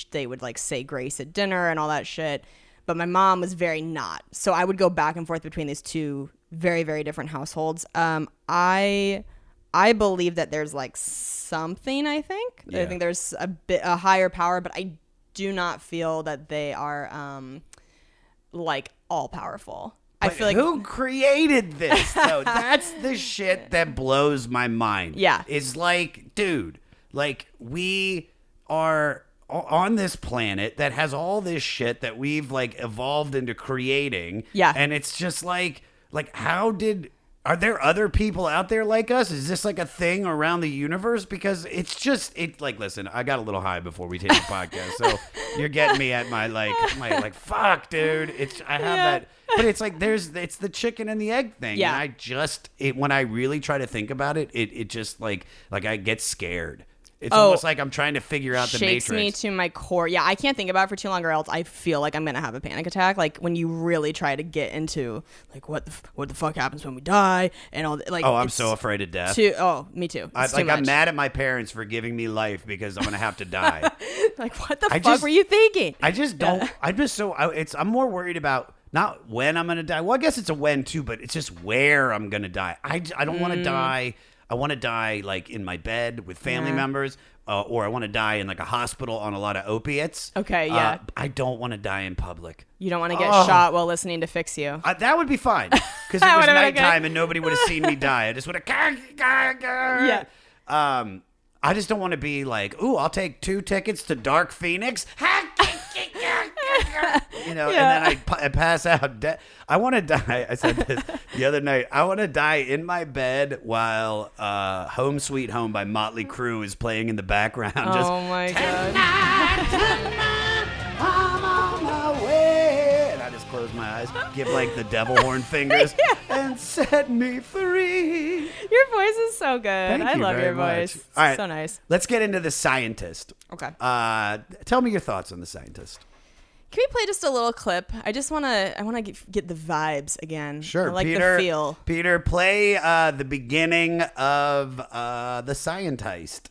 they would like say grace at dinner and all that shit. But my mom was very not, so I would go back and forth between these two very, very different households. I believe that there's like something. I think there's a higher power, but I do not feel that they are like all powerful. I feel like who created this though? That's the shit that blows my mind. Yeah. It's like, dude, like we are on this planet that has all this shit that we've like evolved into creating. Yeah. And it's just like are there other people out there like us? Is this like a thing around the universe? Because it's like, listen, I got a little high before we taped the podcast, so you're getting me at my fuck, dude. I have that, but it's like it's the chicken and the egg thing. Yeah. And when I really try to think about it, it just like I get scared. It's almost like I'm trying to figure out the shakes Matrix. me to my core. Yeah, I can't think about it for too long, or else I feel like I'm gonna have a panic attack. Like when you really try to get into like what the fuck happens when we die and all. Like I'm so afraid of death. Me too. It's too much. I'm mad at my parents for giving me life because I'm gonna have to die. Like what the fuck were you thinking? I just don't. I'm just so. I'm more worried about not when I'm gonna die. Well, I guess it's a when too, but it's just where I'm gonna die. I don't want to die. I want to die like in my bed with family members. Or I want to die in like a hospital on a lot of opiates. Okay, yeah. I don't want to die in public. You don't want to get shot while listening to Fix You. That would be fine because it was nighttime and nobody would have seen me die. I just would have. Yeah. I just don't want to be like, ooh, I'll take 2 tickets to Dark Phoenix. And then I pass out. I want to die. I said this the other night. I want to die in my bed while Home Sweet Home by Motley Crue is playing in the background. Oh my God. I'm on my way. And I just close my eyes, give like the devil horn fingers, and set me free. Your voice is so good. I love very your voice. much. It's All right, so nice. Let's get into The Scientist. Okay. Tell me your thoughts on The Scientist. Can we play just a little clip? I want to get the vibes again. Sure. I like Peter, the feel. Peter, play the beginning of The Scientist.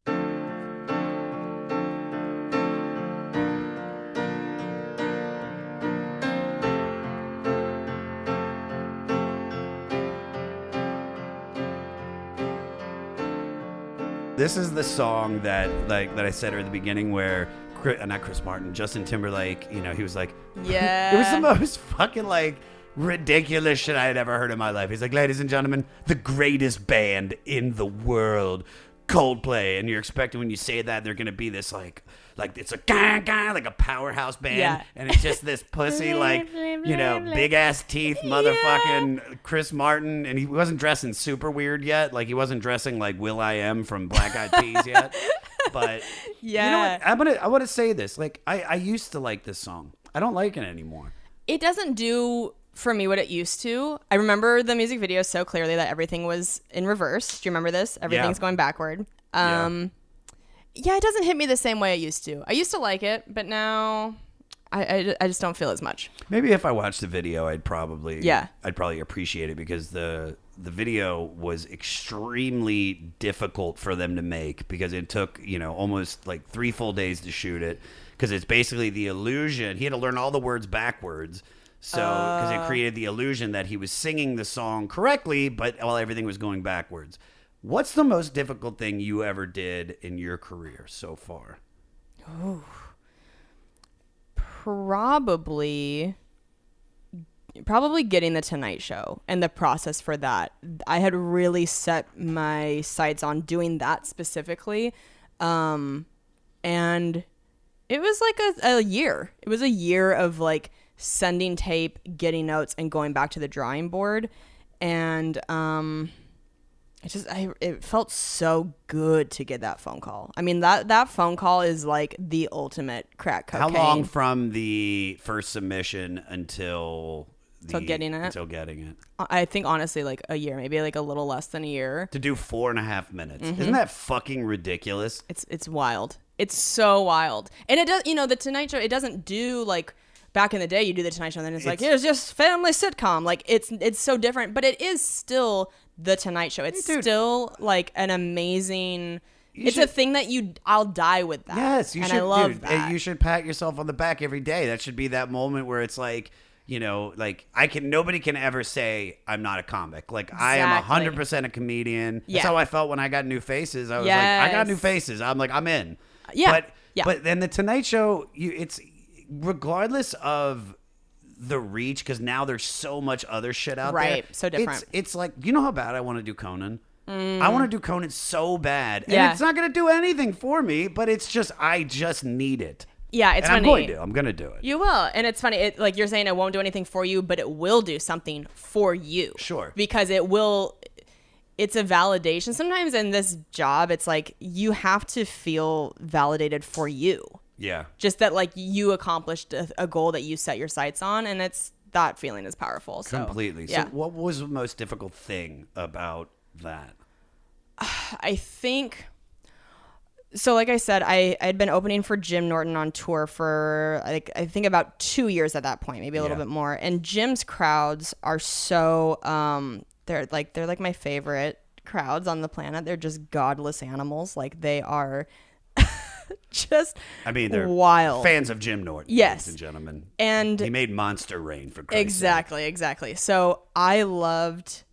This is the song that I said at the beginning where not Chris Martin, Justin Timberlake, he was like, Yeah. it was the most fucking like ridiculous shit I had ever heard in my life. He's like, ladies and gentlemen, the greatest band in the world, Coldplay. And you're expecting when you say that they're gonna be this like it's a guy like a powerhouse band, Yeah. and it's just this pussy like big ass teeth motherfucking Chris Martin, and he wasn't dressing super weird yet, like he wasn't dressing like Will.i.am from Black Eyed Peas yet. But Yeah. you know what? I want to say this. Like I used to like this song. I don't like it anymore. It doesn't do for me what it used to. I remember the music video so clearly that everything was in reverse. Do you remember this? Everything's going backward. Yeah, it doesn't hit me the same way it used to. I used to like it, but now I just don't feel as much. Maybe if I watched the video, I'd probably appreciate it, because the video was extremely difficult for them to make, because it took almost like 3 full days to shoot it, because it's basically the illusion. He had to learn all the words backwards, so because it created the illusion that he was singing the song correctly, but while everything was going backwards. What's the most difficult thing you ever did in your career so far? Ooh. Probably getting the Tonight Show and the process for that. I had really set my sights on doing that specifically. And it was like a year. It was a year of like sending tape, getting notes, and going back to the drawing board. And it felt so good to get that phone call. I mean, that phone call is like the ultimate crack cocaine. How long from the first submission until getting it? Until getting it. I think honestly like a year, maybe like a little less than a year. To do 4.5 minutes. Mm-hmm. Isn't that fucking ridiculous? It's wild. It's so wild. And it does, the Tonight Show, it doesn't do like back in the day you do the Tonight Show and then it's like, here's just family sitcom. Like it's so different, but it is still the Tonight Show. It's still like an amazing. It's a thing that I'll die with that. Yes, you and should. I love that. You should pat yourself on the back every day. That should be that moment where it's like, like nobody can ever say I'm not a comic. Like I am 100% a comedian. That's how I felt when I got New Faces. I was like, I got New Faces. I'm like, I'm in. Yeah. But then the Tonight Show, it's regardless of the reach, because now there's so much other shit out there. Right, so different. It's like, you know how bad I want to do Conan? I want to do Conan so bad. And Yeah. it's not going to do anything for me, but it's just, I just need it. Yeah, it's and funny. I'm going to do it. You will. And it's funny. Like you're saying, it won't do anything for you, but it will do something for you. Sure. Because it's a validation. Sometimes in this job, it's like you have to feel validated for you. Yeah. Just that like you accomplished a goal that you set your sights on, and that feeling is powerful. So, Completely. Yeah. So what was the most difficult thing about that? I think, so like I said, I'd been opening for Jim Norton on tour for like, I think about 2 years at that point, maybe a little bit more. And Jim's crowds are so, they're like my favorite crowds on the planet. They're just godless animals. Like they are just They're wild fans of Jim Norton, Yes. ladies and gentlemen. And he made Monster Rain, for Christ's sake. Exactly. So I loved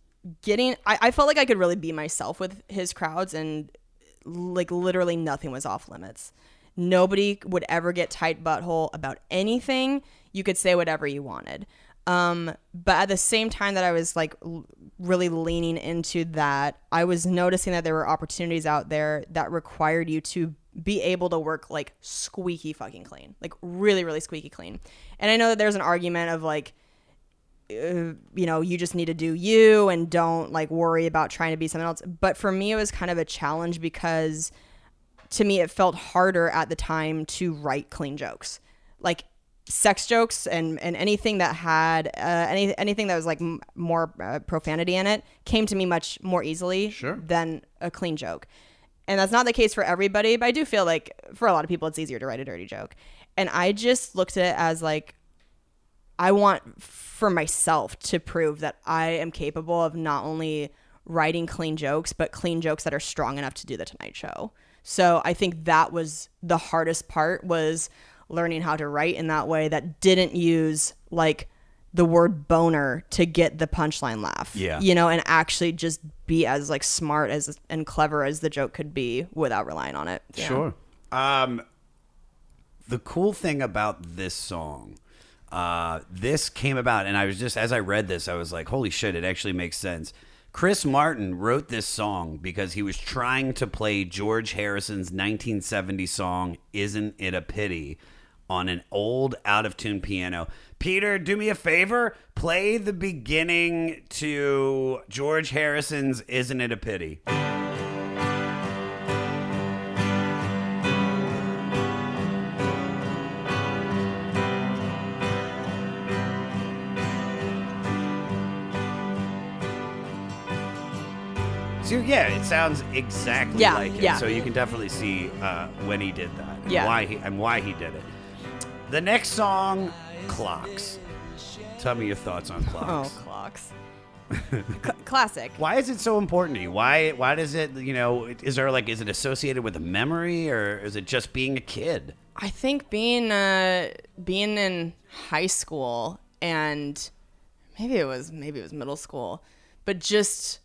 I felt like I could really be myself with his crowds, and like literally nothing was off limits. Nobody would ever get tight butthole about anything. You could say whatever you wanted. But at the same time that I was like really leaning into that, I was noticing that there were opportunities out there that required you to be able to work like squeaky fucking clean, like really, really squeaky clean. And I know that there's an argument of like, you just need to do you and don't like worry about trying to be something else. But for me, it was kind of a challenge because to me, it felt harder at the time to write clean jokes, like sex jokes and anything that had anything that was like more profanity in it came to me much more easily than a clean joke. And that's not the case for everybody, but I do feel like for a lot of people, it's easier to write a dirty joke. And I just looked at it as like, I want for myself to prove that I am capable of not only writing clean jokes, but clean jokes that are strong enough to do the Tonight Show. So I think that was the hardest part, was learning how to write in that way that didn't use like the word boner to get the punchline laugh. Yeah. You know, and actually just be as like smart as and clever as the joke could be without relying on it. you know? Sure. The cool thing about this song, this came about, and I was just, as I read this, I was like, holy shit, it actually makes sense. Chris Martin wrote this song because he was trying to play George Harrison's 1970 song, Isn't It a Pity, on an old out-of-tune piano. Peter, do me a favor. Play the beginning to George Harrison's Isn't It a Pity. So yeah, it sounds exactly like it. Yeah. So you can definitely see when he did that, and Yeah. why he did it. The next song, Clocks. Tell me your thoughts on Clocks. Oh, clocks. Classic. Why is it so important to you? Why does it, is it associated with a memory, or is it just being a kid? I think being in high school, and maybe it was middle school, but just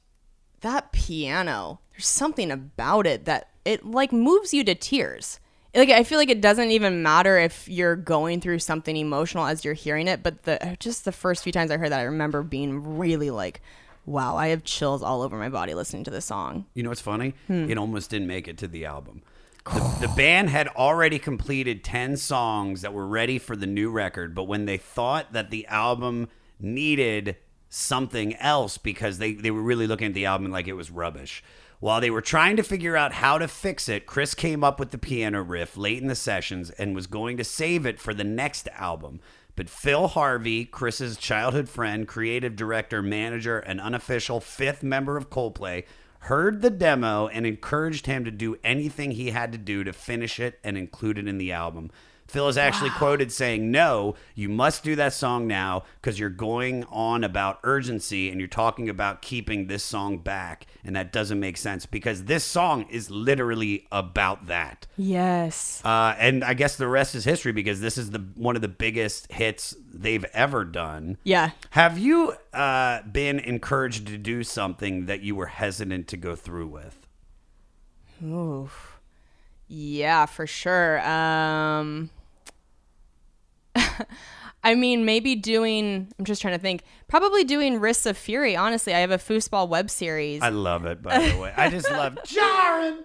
that piano, there's something about it that it like moves you to tears. Like, I feel like it doesn't even matter if you're going through something emotional as you're hearing it, but the first few times I heard that, I remember being really like, wow, I have chills all over my body listening to this song. You know what's funny? It almost didn't make it to the album. The band had already completed 10 songs that were ready for the new record, but when they thought that the album needed something else, because they were really looking at the album like it was rubbish, while they were trying to figure out how to fix it, Chris came up with the piano riff late in the sessions and was going to save it for the next album. But Phil Harvey, Chris's childhood friend, creative director, manager, and unofficial fifth member of Coldplay, heard the demo and encouraged him to do anything he had to do to finish it and include it in the album. Phil is actually quoted saying, "No, you must do that song now because you're going on about urgency and you're talking about keeping this song back. And that doesn't make sense because this song is literally about that." Yes. And I guess the rest is history because this is one of the biggest hits they've ever done. Yeah. Have you been encouraged to do something that you were hesitant to go through with? Ooh. Yeah, for sure. I mean, maybe I'm just trying to think, probably doing Risks of Fury. Honestly, I have a foosball web series. I love it, by the way. I just love Jaron.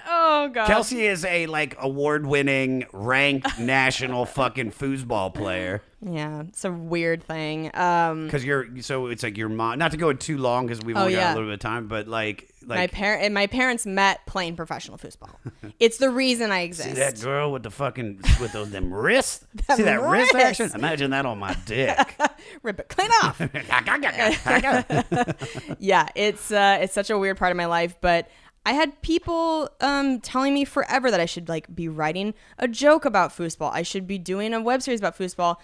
Oh, God. Kelsey is a award-winning, ranked national fucking foosball player. Yeah, it's a weird thing. Because it's like your mom. Not to go in too long because we've only got a little bit of time, but my parents met playing professional foosball. It's the reason I exist. See that girl with them wrists? See that wrist action? Imagine that on my dick. Rip it clean off. Yeah, it's such a weird part of my life, but I had people telling me forever that I should be writing a joke about foosball. I should be doing a web series about foosball.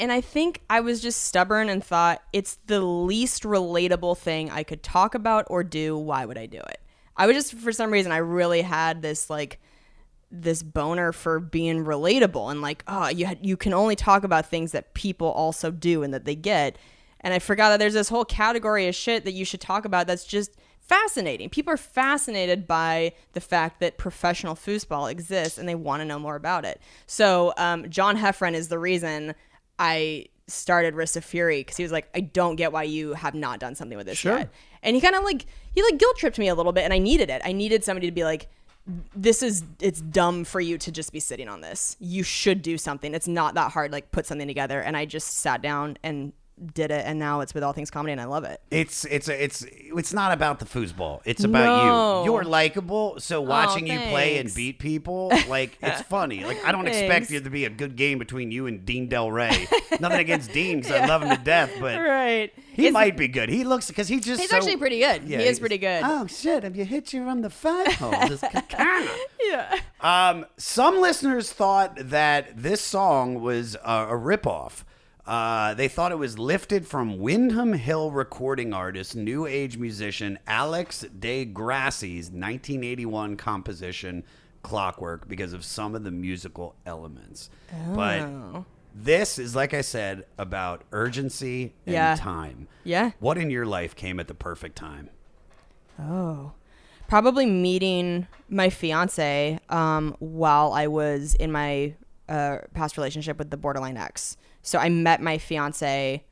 And I think I was just stubborn and thought it's the least relatable thing I could talk about or do. Why would I do it? I was just, for some reason, I really had this this boner for being relatable and you can only talk about things that people also do and that they get. And I forgot that there's this whole category of shit that you should talk about that's just fascinating. People are fascinated by the fact that professional foosball exists and they want to know more about it. So John Heffron is the reason I started Risks of Fury, because he was like, I don't get why you have not done something with this yet. And he kind of he guilt tripped me a little bit, and I needed it. I needed somebody to be like, it's dumb for you to just be sitting on this. You should do something. It's not that hard. Put something together. And I just sat down and did it, and now it's with All Things Comedy, and I love it. It's not about the foosball. It's about you. You're likable, so watching you play and beat people, it's funny. I don't expect it to be a good game between you and Dean Del Rey. Nothing against Dean, because I love him to death, but he might be good. He looks, because he's actually pretty good. Yeah, he is pretty good. Oh shit! Have you hit you on the five hole? Just kinda. Yeah. Some listeners thought that this song was a ripoff. They thought it was lifted from Windham Hill recording artist, new age musician Alex DeGrassi's 1981 composition Clockwork because of some of the musical elements. Oh. But This is, like I said, about urgency and Yeah. time. Yeah. What in your life came at the perfect time? Oh, probably meeting my fiance while I was in my past relationship with the borderline ex. So I met my fiance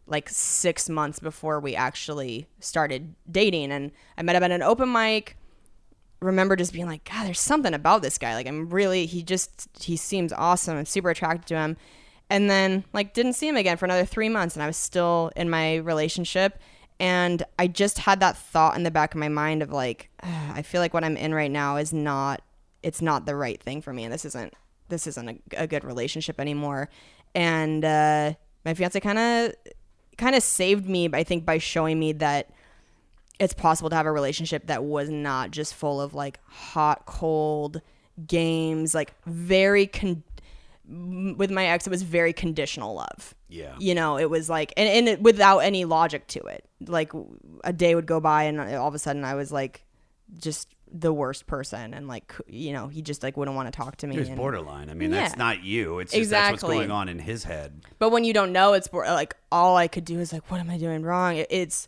like 6 months before we actually started dating, and I met him at an open mic. Remember just being like, God, there's something about this guy. Like, he seems awesome. I'm super attracted to him. And then like didn't see him again for another 3 months, and I was still in my relationship. And I just had that thought in the back of my mind of like, I feel like what I'm in right now it's not the right thing for me. And this isn't a good relationship anymore. And my fiance kind of saved me, I think, by showing me that it's possible to have a relationship that was not just full of like hot, cold games, like with my ex, it was very conditional love. Yeah. You know, it was like, and it, without any logic to it. Like a day would go by and all of a sudden I was like just the worst person. And like, you know, he just like wouldn't want to talk to me. It was and, borderline. I mean, Yeah. that's not you. It's just that's what's going on in his head. But when you don't know, it's like all I could do is like, what am I doing wrong? It's,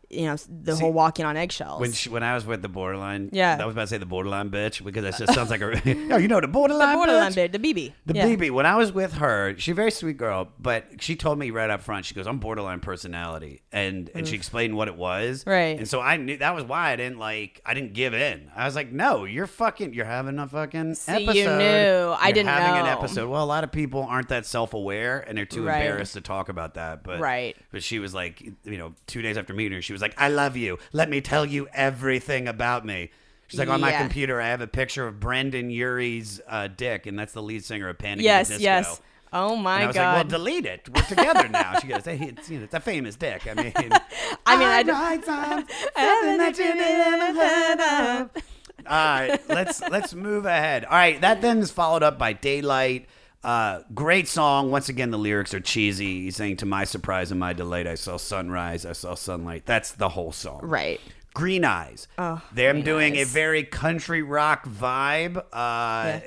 you know, the whole walking on eggshells. When I was with the borderline, Yeah. I was about to say the borderline bitch because that just sounds like a, oh, you know, the borderline bitch? The BB. The BB. When I was with her, she's a very sweet girl, but she told me right up front, she goes, I'm borderline personality. And she explained what it was. Right. And so I knew that was why I didn't give in. I was like, no, you're having a fucking See, you episode. knew. I didn't having an know. episode. Well, a lot of people aren't that self-aware and they're too Right. embarrassed to talk about that. But, Right. But she was like, you know, 2 days after meeting her, she was like, I love you. Let me tell you everything about me. She's like, on my Yeah. computer, I have a picture of Brendan Urie's dick, and that's the lead singer of Panic! Yes, at the Disco. yes. Oh my And I was God. like, well, delete it. We're together now. She goes, hey, it's a famous dick. I mean, I write something that you never heard of. All right, let's move ahead. All right, that then is followed up by Daylight. Great song. Once again, the lyrics are cheesy. He's saying, to my surprise and my delight, I saw sunrise, I saw sunlight. That's the whole song. Right. Green Eyes. Oh, Them Green doing Eyes. a very country rock vibe.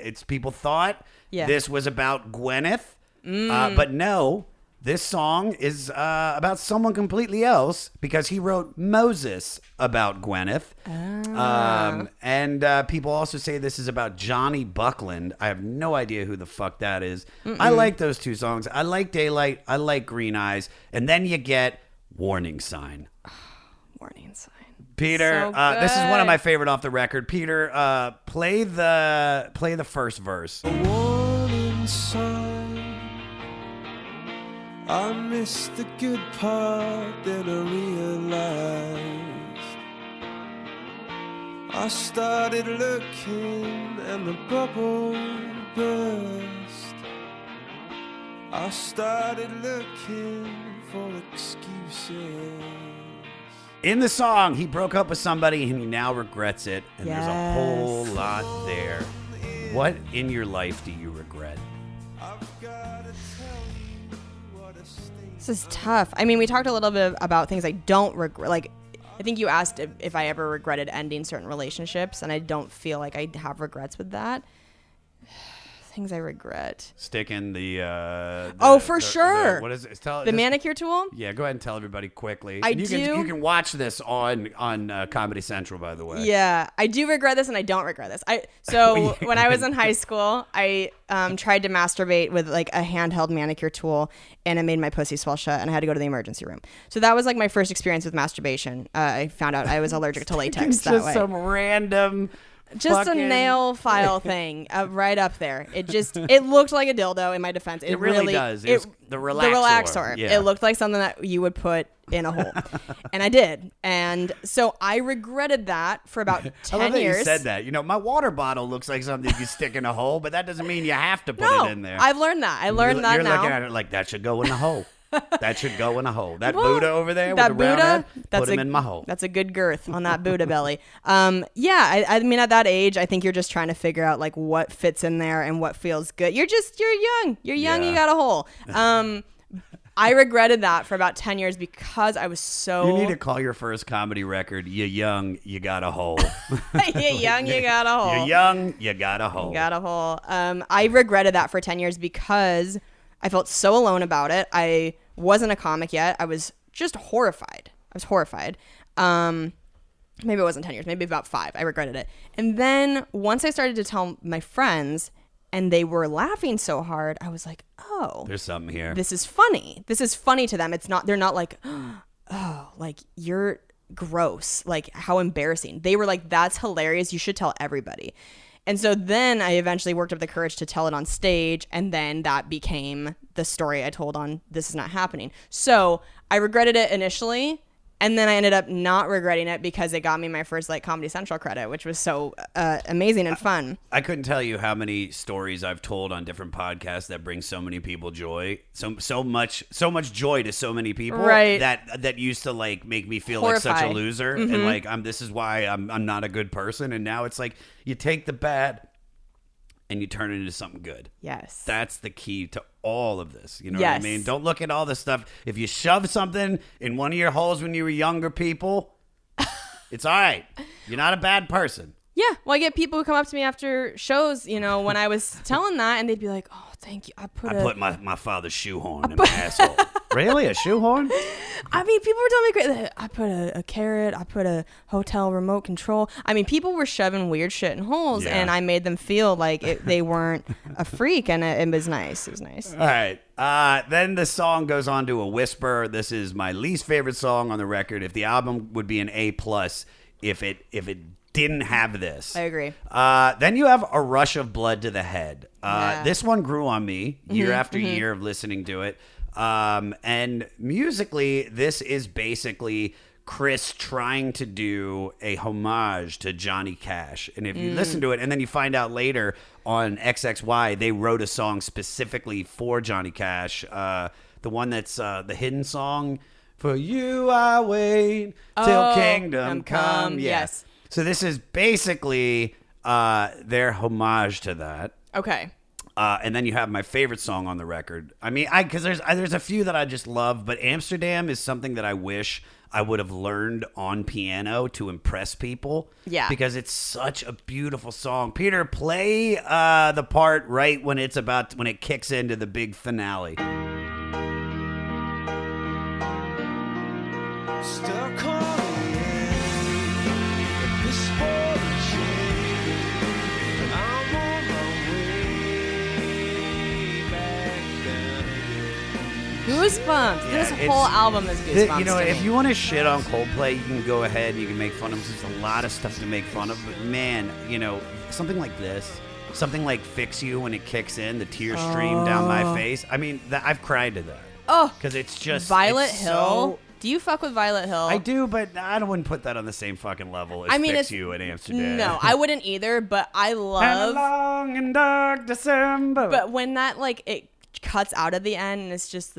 It's people thought this was about Gwyneth. But no, this song is about someone completely else because he wrote Moses about Gwyneth. And people also say this is about Johnny Buckland. I have no idea who the fuck that is. I like those two songs. I like Daylight. I like Green Eyes. And then you get Warning Sign. Warning sign. Peter, So this is one of good. my favorite off the record. Peter, play the first verse. A warning sign. I missed the good part, then I realized I started looking and the bubble burst. I started looking for excuses. In the song, he broke up with somebody and he now regrets it. And there's a whole Yes. lot there. What in your life do you regret? I've gotta tell you what a state. This is tough. I mean, we talked a little bit about things I don't regret. Like, I think you asked if I ever regretted ending certain relationships, and I don't feel like I have regrets with that. Things I regret. Sticking the For sure. what is it? Tell, The just- manicure tool? Yeah, go ahead and tell everybody quickly. I you do. You can watch this on Comedy Central, by the way. Yeah, I do regret this, and I don't regret this. When I was in high school, I tried to masturbate with like a handheld manicure tool, and it made my pussy swell shut, and I had to go to the emergency room. So that was like my first experience with masturbation. I found out I was allergic to latex It's that just way. some random. Just a fucking- nail file thing right up there. It looked like a dildo in my defense. It really does. It's the relaxor. Yeah. It looked like something that you would put in a hole. And I did. And so I regretted that for about 10 I love that years. you said that. You know, my water bottle looks like something you stick in a hole, but that doesn't mean you have to put No, it in there. I've learned that. I learned that You're now. looking at it like, that should go in the hole. That should go in a hole. That Well, Buddha over there that with the round head, that's put him in my hole. That's a good girth on that Buddha belly. I mean, at that age, I think you're just trying to figure out like what fits in there and what feels good. You're young. You're young. Yeah. You got a hole. I regretted that for about 10 years because I was so. You need to call your first comedy record, You Young, You Got a Hole. You're young. You got a hole. You're young, you got a hole. You got a hole. I regretted that for 10 years because I felt so alone about it. I wasn't a comic yet. I was just horrified. Maybe it wasn't 10 years, maybe about 5. I regretted it. And then once I started to tell my friends and they were laughing so hard, I was like, oh, there's something here. This is funny. This is funny to them. They're not like, oh, like you're gross. Like how embarrassing. They were like, that's hilarious. You should tell everybody. And so then I eventually worked up the courage to tell it on stage. And then that became the story I told on This Is Not Happening. So I regretted it initially. And then I ended up not regretting it because it got me my first like Comedy Central credit, which was so amazing and fun. I couldn't tell you how many stories I've told on different podcasts that bring so many people joy, so much joy to so many people, right? That used to like make me feel Horrified. like such a loser, and like this is why I'm not a good person. And now it's like you take the bad and you turn it into something good. Yes. That's the key to all of this. You know yes. what I mean? Don't look at all this stuff. If you shove something in one of your holes when you were younger people, it's all right. You're not a bad person. Yeah. Well, I get people who come up to me after shows, you know, when I was telling that, and they'd be like, oh, thank you. I put my father's shoehorn in my asshole. Really? A shoehorn? I mean, people were telling me, I put a carrot, I put a hotel remote control. I mean, people were shoving weird shit in holes, and I made them feel like they weren't a freak, and it was nice. It was nice. All right. Then the song goes on to a whisper. This is my least favorite song on the record. If the album would be an A+, if it didn't have this. I agree. Then you have A Rush of Blood to the Head. Yeah. This one grew on me year after year of listening to it. And musically, this is basically Chris trying to do a homage to Johnny Cash. And if you listen to it, and then you find out later on XXY, they wrote a song specifically for Johnny Cash. The one that's the hidden song, For You I Wait Till Kingdom Come. Yes. So this is basically their homage to that. Okay. And then you have my favorite song on the record. I mean, because there's a few that I just love, but Amsterdam is something that I wish I would have learned on piano to impress people. Yeah. Because it's such a beautiful song. Peter, play the part right when it kicks into the big finale. Stuck on the edge of this horrid shade, and I'm on my way back down again. Goosebumps. Yeah, This whole album is goosebumps. You know, to if me. you want to shit on Coldplay, you can go ahead and you can make fun of them. There's a lot of stuff to make fun of. But man, you know, something like this, something like Fix You when it kicks in, the tears stream down my face. I mean, I've cried to that. Oh, because it's just Violet it's Hill. so- Do you fuck with Violet Hill? I do, but I wouldn't put that on the same fucking level as Fix You in Amsterdam. No, I wouldn't either, but I And a love. long and dark December. But when that, like, it cuts out at the end and it's just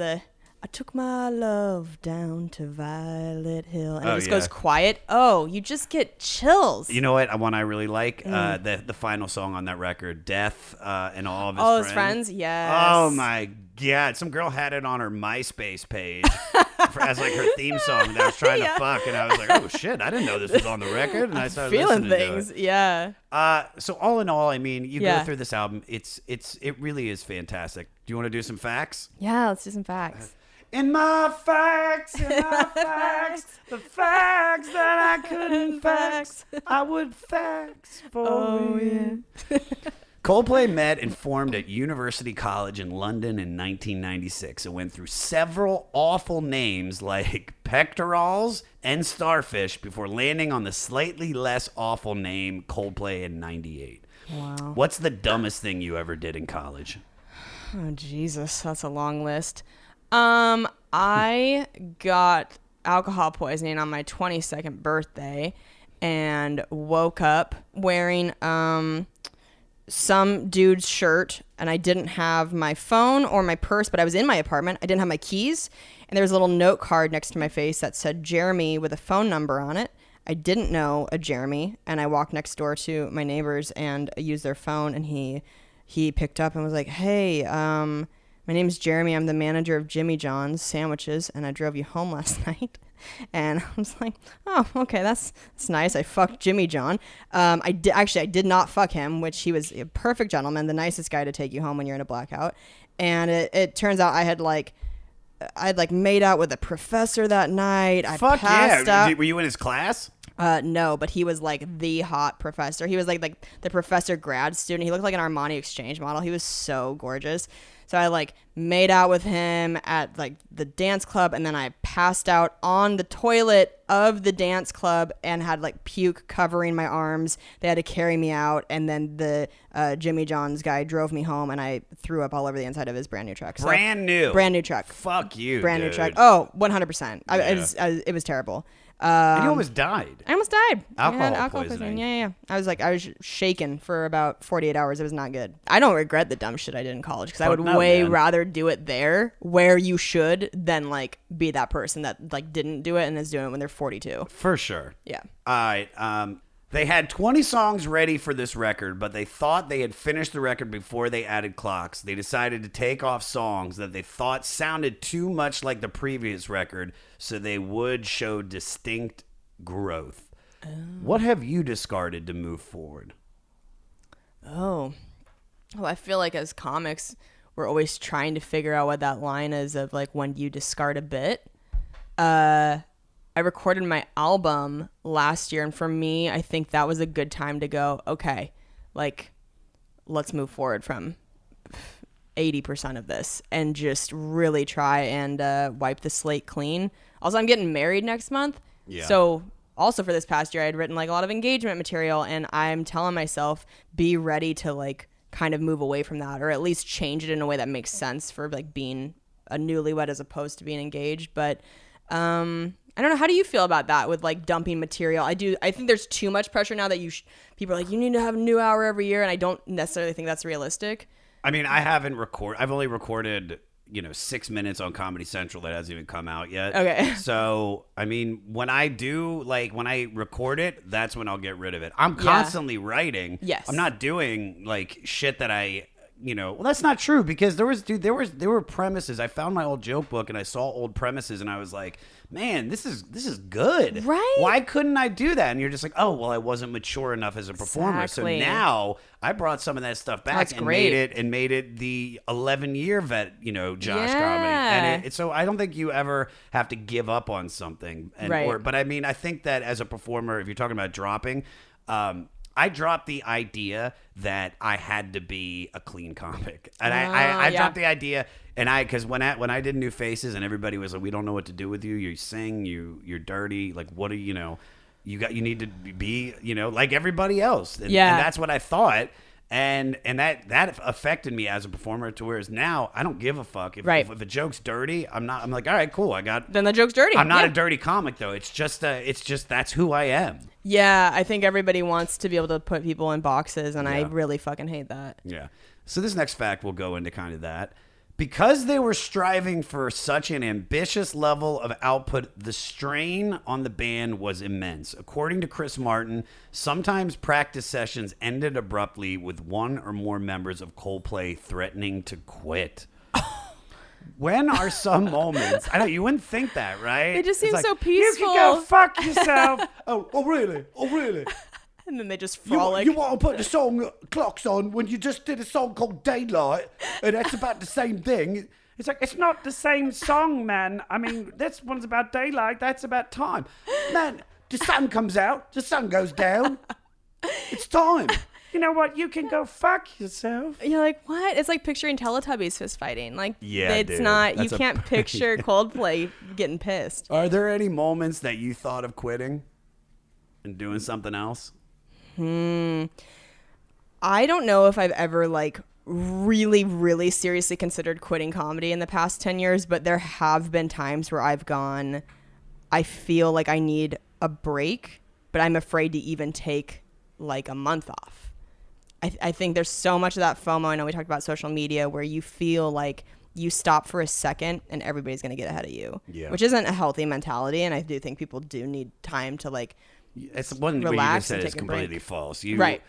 I took my love down to Violet Hill. And it just goes quiet. Oh, you just get chills. You know what? One I really like, the final song on that record, Death, and all of his All friends. his friends, yes. Oh my God. Some girl had it on her MySpace page as like her theme song that I was trying to fuck. And I was like, oh shit, I didn't know this was on the record. And I started Feeling listening things, to it. yeah. So all in all, I mean, you go Yeah. through this album, it really is fantastic. Do you want to do some facts? Yeah, let's do some facts. In my facts, the facts that I couldn't fax, I would fax for you. Coldplay met and formed at University College in London in 1996 and went through several awful names like Pectorals and Starfish before landing on the slightly less awful name Coldplay in 98. Wow. What's the dumbest thing you ever did in college? Oh, Jesus, that's a long list. I got alcohol poisoning on my 22nd birthday and woke up wearing some dude's shirt, and I didn't have my phone or my purse, but I was in my apartment. I didn't have my keys, and there was a little note card next to my face that said Jeremy with a phone number on it. I didn't know a Jeremy, and I walked next door to my neighbors and I used their phone, and he picked up and was like, hey, my name's Jeremy. I'm the manager of Jimmy John's Sandwiches, and I drove you home last night. And I was like, oh, okay, that's nice. I fucked Jimmy John. I did not fuck him, which he was a perfect gentleman, the nicest guy to take you home when you're in a blackout. And it turns out I'd made out with a professor that night. I Fuck passed yeah. out. Were you in his class? No, but he was like the hot professor. He was like the professor grad student. He looked like an Armani Exchange model. He was so gorgeous. So I like made out with him at like the dance club, and then I passed out on the toilet of the dance club and had like puke covering my arms. They had to carry me out, and then the Jimmy John's guy drove me home, and I threw up all over the inside of his brand new truck. So, Brand new truck. Fuck you, Brand dude. new truck. Oh, 100%. Yeah. It was terrible. And you almost died. I almost died. Alcohol I had alcohol poisoning. Yeah. I was shaken for about 48 hours. It was not good. I don't regret the dumb shit I did in college because I would way rather do it there where you should than like be that person that like didn't do it and is doing it when they're 42. For sure. Yeah. All right. They had 20 songs ready for this record, but they thought they had finished the record before they added clocks. They decided to take off songs that they thought sounded too much like the previous record, so they would show distinct growth. Oh. What have you discarded to move forward? Oh. Well, I feel like as comics, we're always trying to figure out what that line is of like when you discard a bit. I recorded my album last year, and for me, I think that was a good time to go, okay, like, let's move forward from 80% of this and just really try and wipe the slate clean. Also, I'm getting married next month. Yeah. So also for this past year, I had written like a lot of engagement material, and I'm telling myself, be ready to like kind of move away from that, or at least change it in a way that makes sense for like being a newlywed as opposed to being engaged. But I don't know. How do you feel about that with like dumping material? I think there's too much pressure now that people are like, you need to have a new hour every year. And I don't necessarily think that's realistic. I mean, I've only recorded, 6 minutes on Comedy Central that hasn't even come out yet. Okay. So, I mean, when I record it, that's when I'll get rid of it. I'm constantly writing. Yes. I'm not doing like shit that well, that's not true, because there were premises. I found my old joke book and I saw old premises and I was like, man, this is good. Right? Why couldn't I do that? And you're just like, oh, well, I wasn't mature enough as a performer. Exactly. So now I brought some of that stuff back. That's and great. made it the 11-year vet, Josh Yeah. comedy. And so I don't think you ever have to give up on something. Right. But I mean, I think that as a performer, if you're talking about dropping, I dropped the idea that I had to be a clean comic, and I dropped the idea, and because when I did New Faces, and everybody was like, we don't know what to do with you. You sing, you're dirty. Like, what do you know? You need to be like everybody else. And that's what I thought. And that affected me as a performer, to whereas now I don't give a fuck if a joke's dirty. I'm like, all right, cool. Then the joke's dirty. I'm not a dirty comic though. It's just that's who I am. Yeah, I think everybody wants to be able to put people in boxes, and I really fucking hate that. Yeah. So this next fact will go into kind of that. Because they were striving for such an ambitious level of output, the strain on the band was immense. According to Chris Martin, sometimes practice sessions ended abruptly with one or more members of Coldplay threatening to quit. When are some moments? I know you wouldn't think that, right? They just seem like, so peaceful. You can go fuck yourself. oh, really? Oh, really? And then they just frolic. You want to put the song Clocks on when you just did a song called Daylight, and that's about the same thing. It's like, it's not the same song, man. I mean, this one's about daylight, that's about time. Man, the sun comes out, the sun goes down. It's time. You know what? You can go fuck yourself. You're like, what? It's like picturing Teletubbies fist fighting. Like, it's dude. not, That's you can't picture Coldplay getting pissed. Are there any moments that you thought of quitting and doing something else? I don't know if I've ever like really, really seriously considered quitting comedy in the past 10 years, but there have been times where I've gone, I feel like I need a break, but I'm afraid to even take like a month off. I think there's so much of that FOMO. I know we talked about social media where you feel like you stop for a second and everybody's going to get ahead of you, which isn't a healthy mentality. And I do think people do need time to like it's one relax what you just and said is take a completely break. false. Right.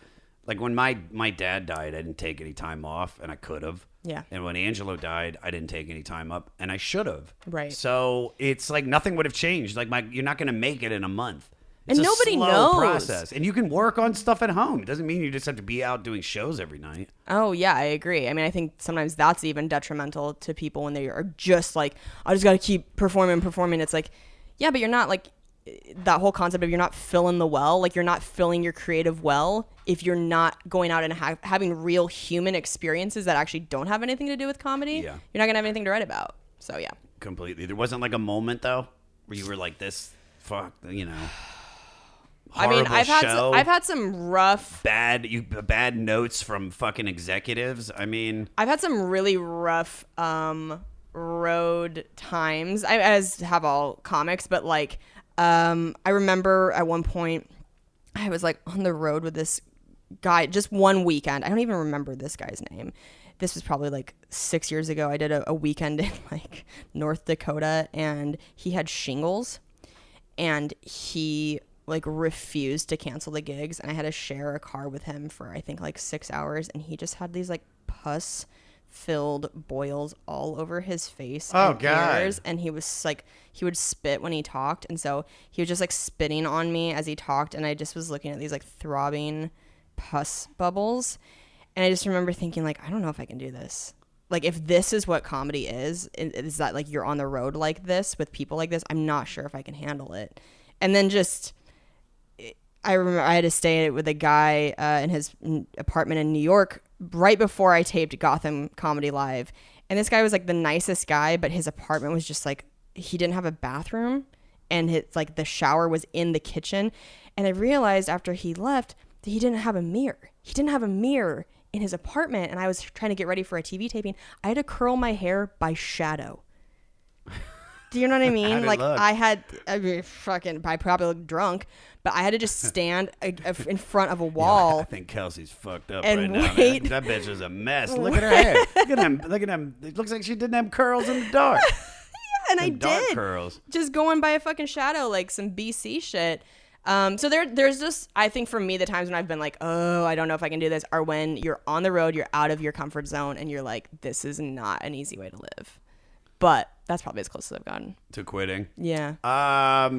Like when my dad died, I didn't take any time off, and I could have. Yeah. And when Angelo died, I didn't take any time up, and I should have. Right. So it's like nothing would have changed. Like you're not going to make it in a month. It's And a nobody slow knows. process, and you can work on stuff at home. It doesn't mean you just have to be out doing shows every night. Oh, yeah, I agree. I mean, I think sometimes that's even detrimental to people when they are just like, I just got to keep performing. It's like, yeah, but you're not like that whole concept of you're not filling the well, like you're not filling your creative well if you're not going out and having real human experiences that actually don't have anything to do with comedy. Yeah. You're not going to have anything to write about. So, yeah. Completely. There wasn't like a moment, though, where you were like, this, fuck, I mean, I've had some rough bad notes from fucking executives. I mean, I've had some really rough road times. As have all comics, but like I remember at one point I was like on the road with this guy just one weekend. I don't even remember this guy's name. This was probably like 6 years ago. I did a weekend in like North Dakota, and he had shingles, and he like refused to cancel the gigs, and I had to share a car with him for I think like 6 hours, and he just had these like pus filled boils all over his face and ears, and he was like, he would spit when he talked, and so he was just like spitting on me as he talked, and I just was looking at these like throbbing pus bubbles, and I just remember thinking like, I don't know if I can do this. Like, if this is what comedy is that like you're on the road like this with people like this, I'm not sure if I can handle it. And then just I remember I had to stay with a guy in his apartment in New York right before I taped Gotham Comedy Live. And this guy was like the nicest guy, but his apartment was just like, he didn't have a bathroom, and like the shower was in the kitchen. And I realized after he left that he didn't have a mirror. He didn't have a mirror in his apartment. And I was trying to get ready for a TV taping. I had to curl my hair by shadow. Do you know what I mean? Like I probably looked drunk, but I had to just stand in front of a wall. I think Kelsey's fucked up and right now. wait. Man. That bitch is a mess. Look at her hair. Look at them. It looks like she didn't have curls in the dark. And Some I dark did. Curls. Just going by a fucking shadow, like some BC shit. So there's just, I think for me, the times when I've been like, oh, I don't know if I can do this, are when you're on the road, you're out of your comfort zone, and you're like, this is not an easy way to live. But that's probably as close as I've gotten. To quitting? Yeah. I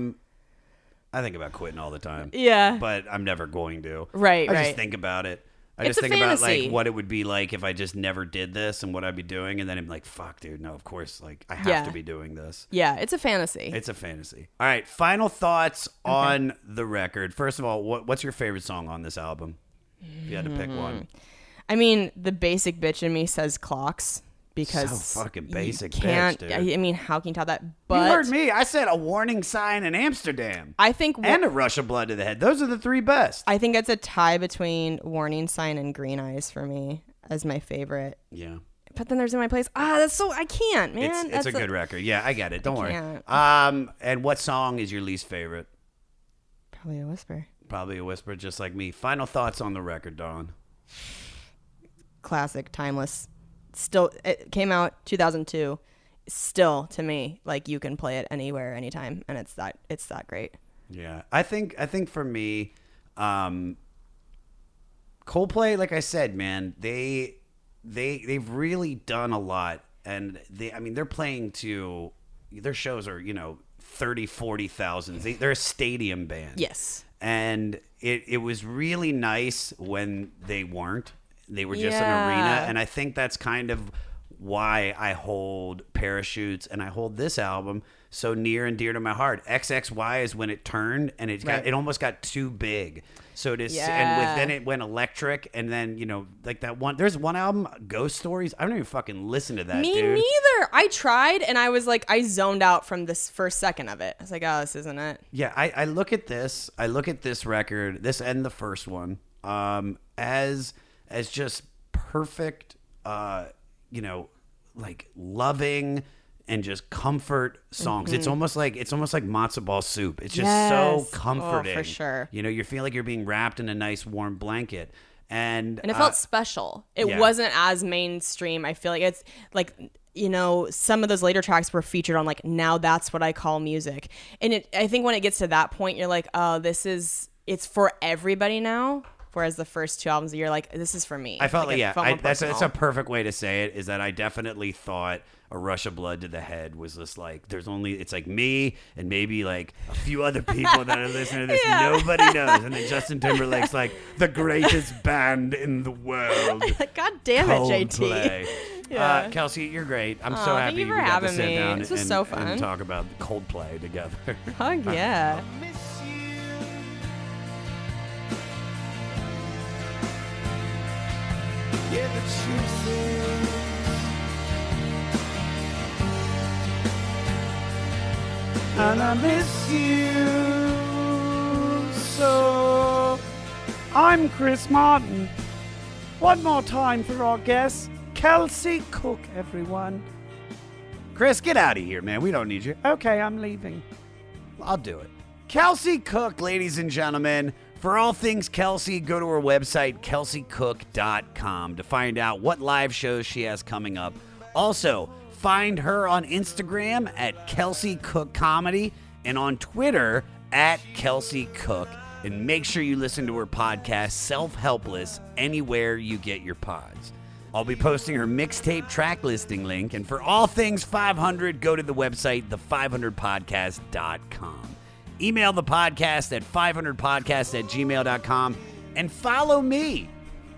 think about quitting all the time. Yeah. But I'm never going to. Right, I right. just think about it. I It's just a think about fantasy. like what it would be like if I just never did this and what I'd be doing, and then I'm like, fuck, dude, no, of course, like I have Yeah. to be doing this. Yeah, it's a fantasy. It's a fantasy. All right, final thoughts on the record. First of all, what's your favorite song on this album? If you had to pick one. I mean, the basic bitch in me says clocks, because So fucking you basic can't, bitch, dude. I mean, how can you top that? But You heard me. I said A Warning Sign in Amsterdam. I think And A Rush of Blood to the Head. Those are the three best. I think it's a tie between Warning Sign and Green Eyes for me as my favorite. Yeah. But then there's In My Place. That's so, I can't, man. It's a good record. Yeah, I get it. Don't worry. can't. And what song is your least favorite? Probably A Whisper. Probably A Whisper, just like me. Final thoughts on the record, Dawn. Classic, timeless. Still, it came out 2002. Still, to me, like you can play it anywhere, anytime, and it's that great. Yeah, I think for me, Coldplay, like I said, man, they've really done a lot, and they're playing to, their shows are 30, 40,000. They're a stadium band. Yes. And it was really nice when they weren't. They were just an Yeah. arena, and I think that's kind of why I hold Parachutes and I hold this album so near and dear to my heart. XXY is when it turned, and it almost got too big. So it is, and then it went electric, and then like that one. There's one album, Ghost Stories. I don't even fucking listen to that. Me dude. neither. I tried, and I was like, I zoned out from this first second of it. I was like, oh, this isn't it. Yeah, I look at this. I look at this record, this and the first one, as just perfect, like loving and just comfort songs. Mm-hmm. It's almost like matzo ball soup. It's just Yes. so comforting. Oh, for sure. You feel like you're being wrapped in a nice warm blanket. And And it felt special. It yeah. wasn't as mainstream. I feel like it's like, some of those later tracks were featured on like Now That's What I Call Music. And I think when it gets to that point, you're like, oh, it's for everybody now. Whereas the first 2 albums, you're like, this is for me. I felt like, like, it felt more that's a personal. perfect way to say it, is that I definitely thought A Rush of Blood to the Head was just like, it's like me and maybe like a few other people that are listening to this. Yeah. Nobody knows. And then Justin Timberlake's like, the greatest band in the world. God damn it, Coldplay. JT. Yeah. Kelsey, you're great. I'm so Aw, happy thank you we for got to having sit me. down This was and, so and fun. talk about Coldplay together. Hug yeah. miss you. Yeah, the truth is, And I miss you so. I'm Chris Martin. One more time for our guest, Kelsey Cook, everyone. Chris, get out of here, man. We don't need you. Okay, I'm leaving. I'll do it. Kelsey Cook, ladies and gentlemen. For all things Kelsey, go to her website, kelseycook.com, to find out what live shows she has coming up. Also, find her on Instagram at Kelsey Cook Comedy and on Twitter at Kelsey Cook. And make sure you listen to her podcast, Self-Helpless, anywhere you get your pods. I'll be posting her mixtape track listing link. And for all things 500, go to the website, the500podcast.com. Email the podcast at 500podcast@gmail.com. And follow me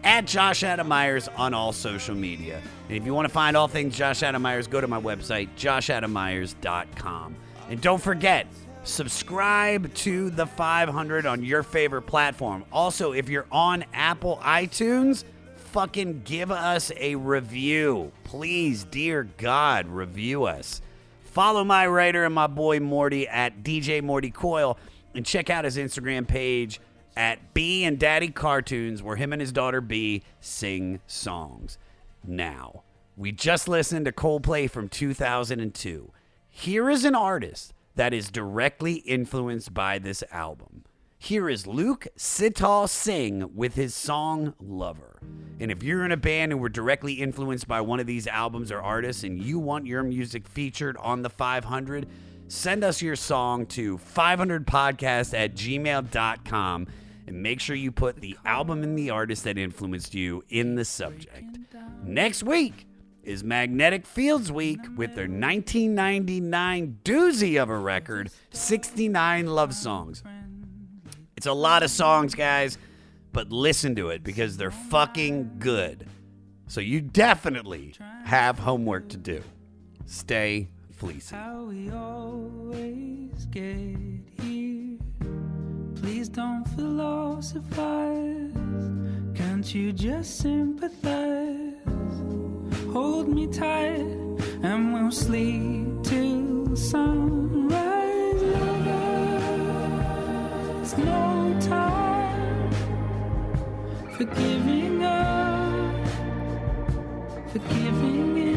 at Josh Adam Myers on all social media. And if you want to find all things Josh Adam Myers, go to my website, joshadammyers.com. And don't forget, subscribe to the 500 on your favorite platform. Also, if you're on Apple iTunes, fucking give us a review. Please, dear God, review us. Follow my writer and my boy Morty at DJ Morty Coyle, and check out his Instagram page at B and Daddy Cartoons, where him and his daughter B sing songs. Now, we just listened to Coldplay from 2002. Here is an artist that is directly influenced by this album. Here is Luke Sital Singh with his song Lover. And if you're in a band and were directly influenced by one of these albums or artists and you want your music featured on the 500, send us your song to 500podcast@gmail.com and make sure you put the album and the artist that influenced you in the subject. Next week is Magnetic Fields Week with their 1999 doozy of a record, 69 Love Songs. It's a lot of songs, guys, but listen to it because they're fucking good. So you definitely have homework to do. Stay fleecy. How we always get here. Please don't philosophize. Can't you just sympathize? Hold me tight and we'll sleep till sunrise. There's no time for giving up, for giving in.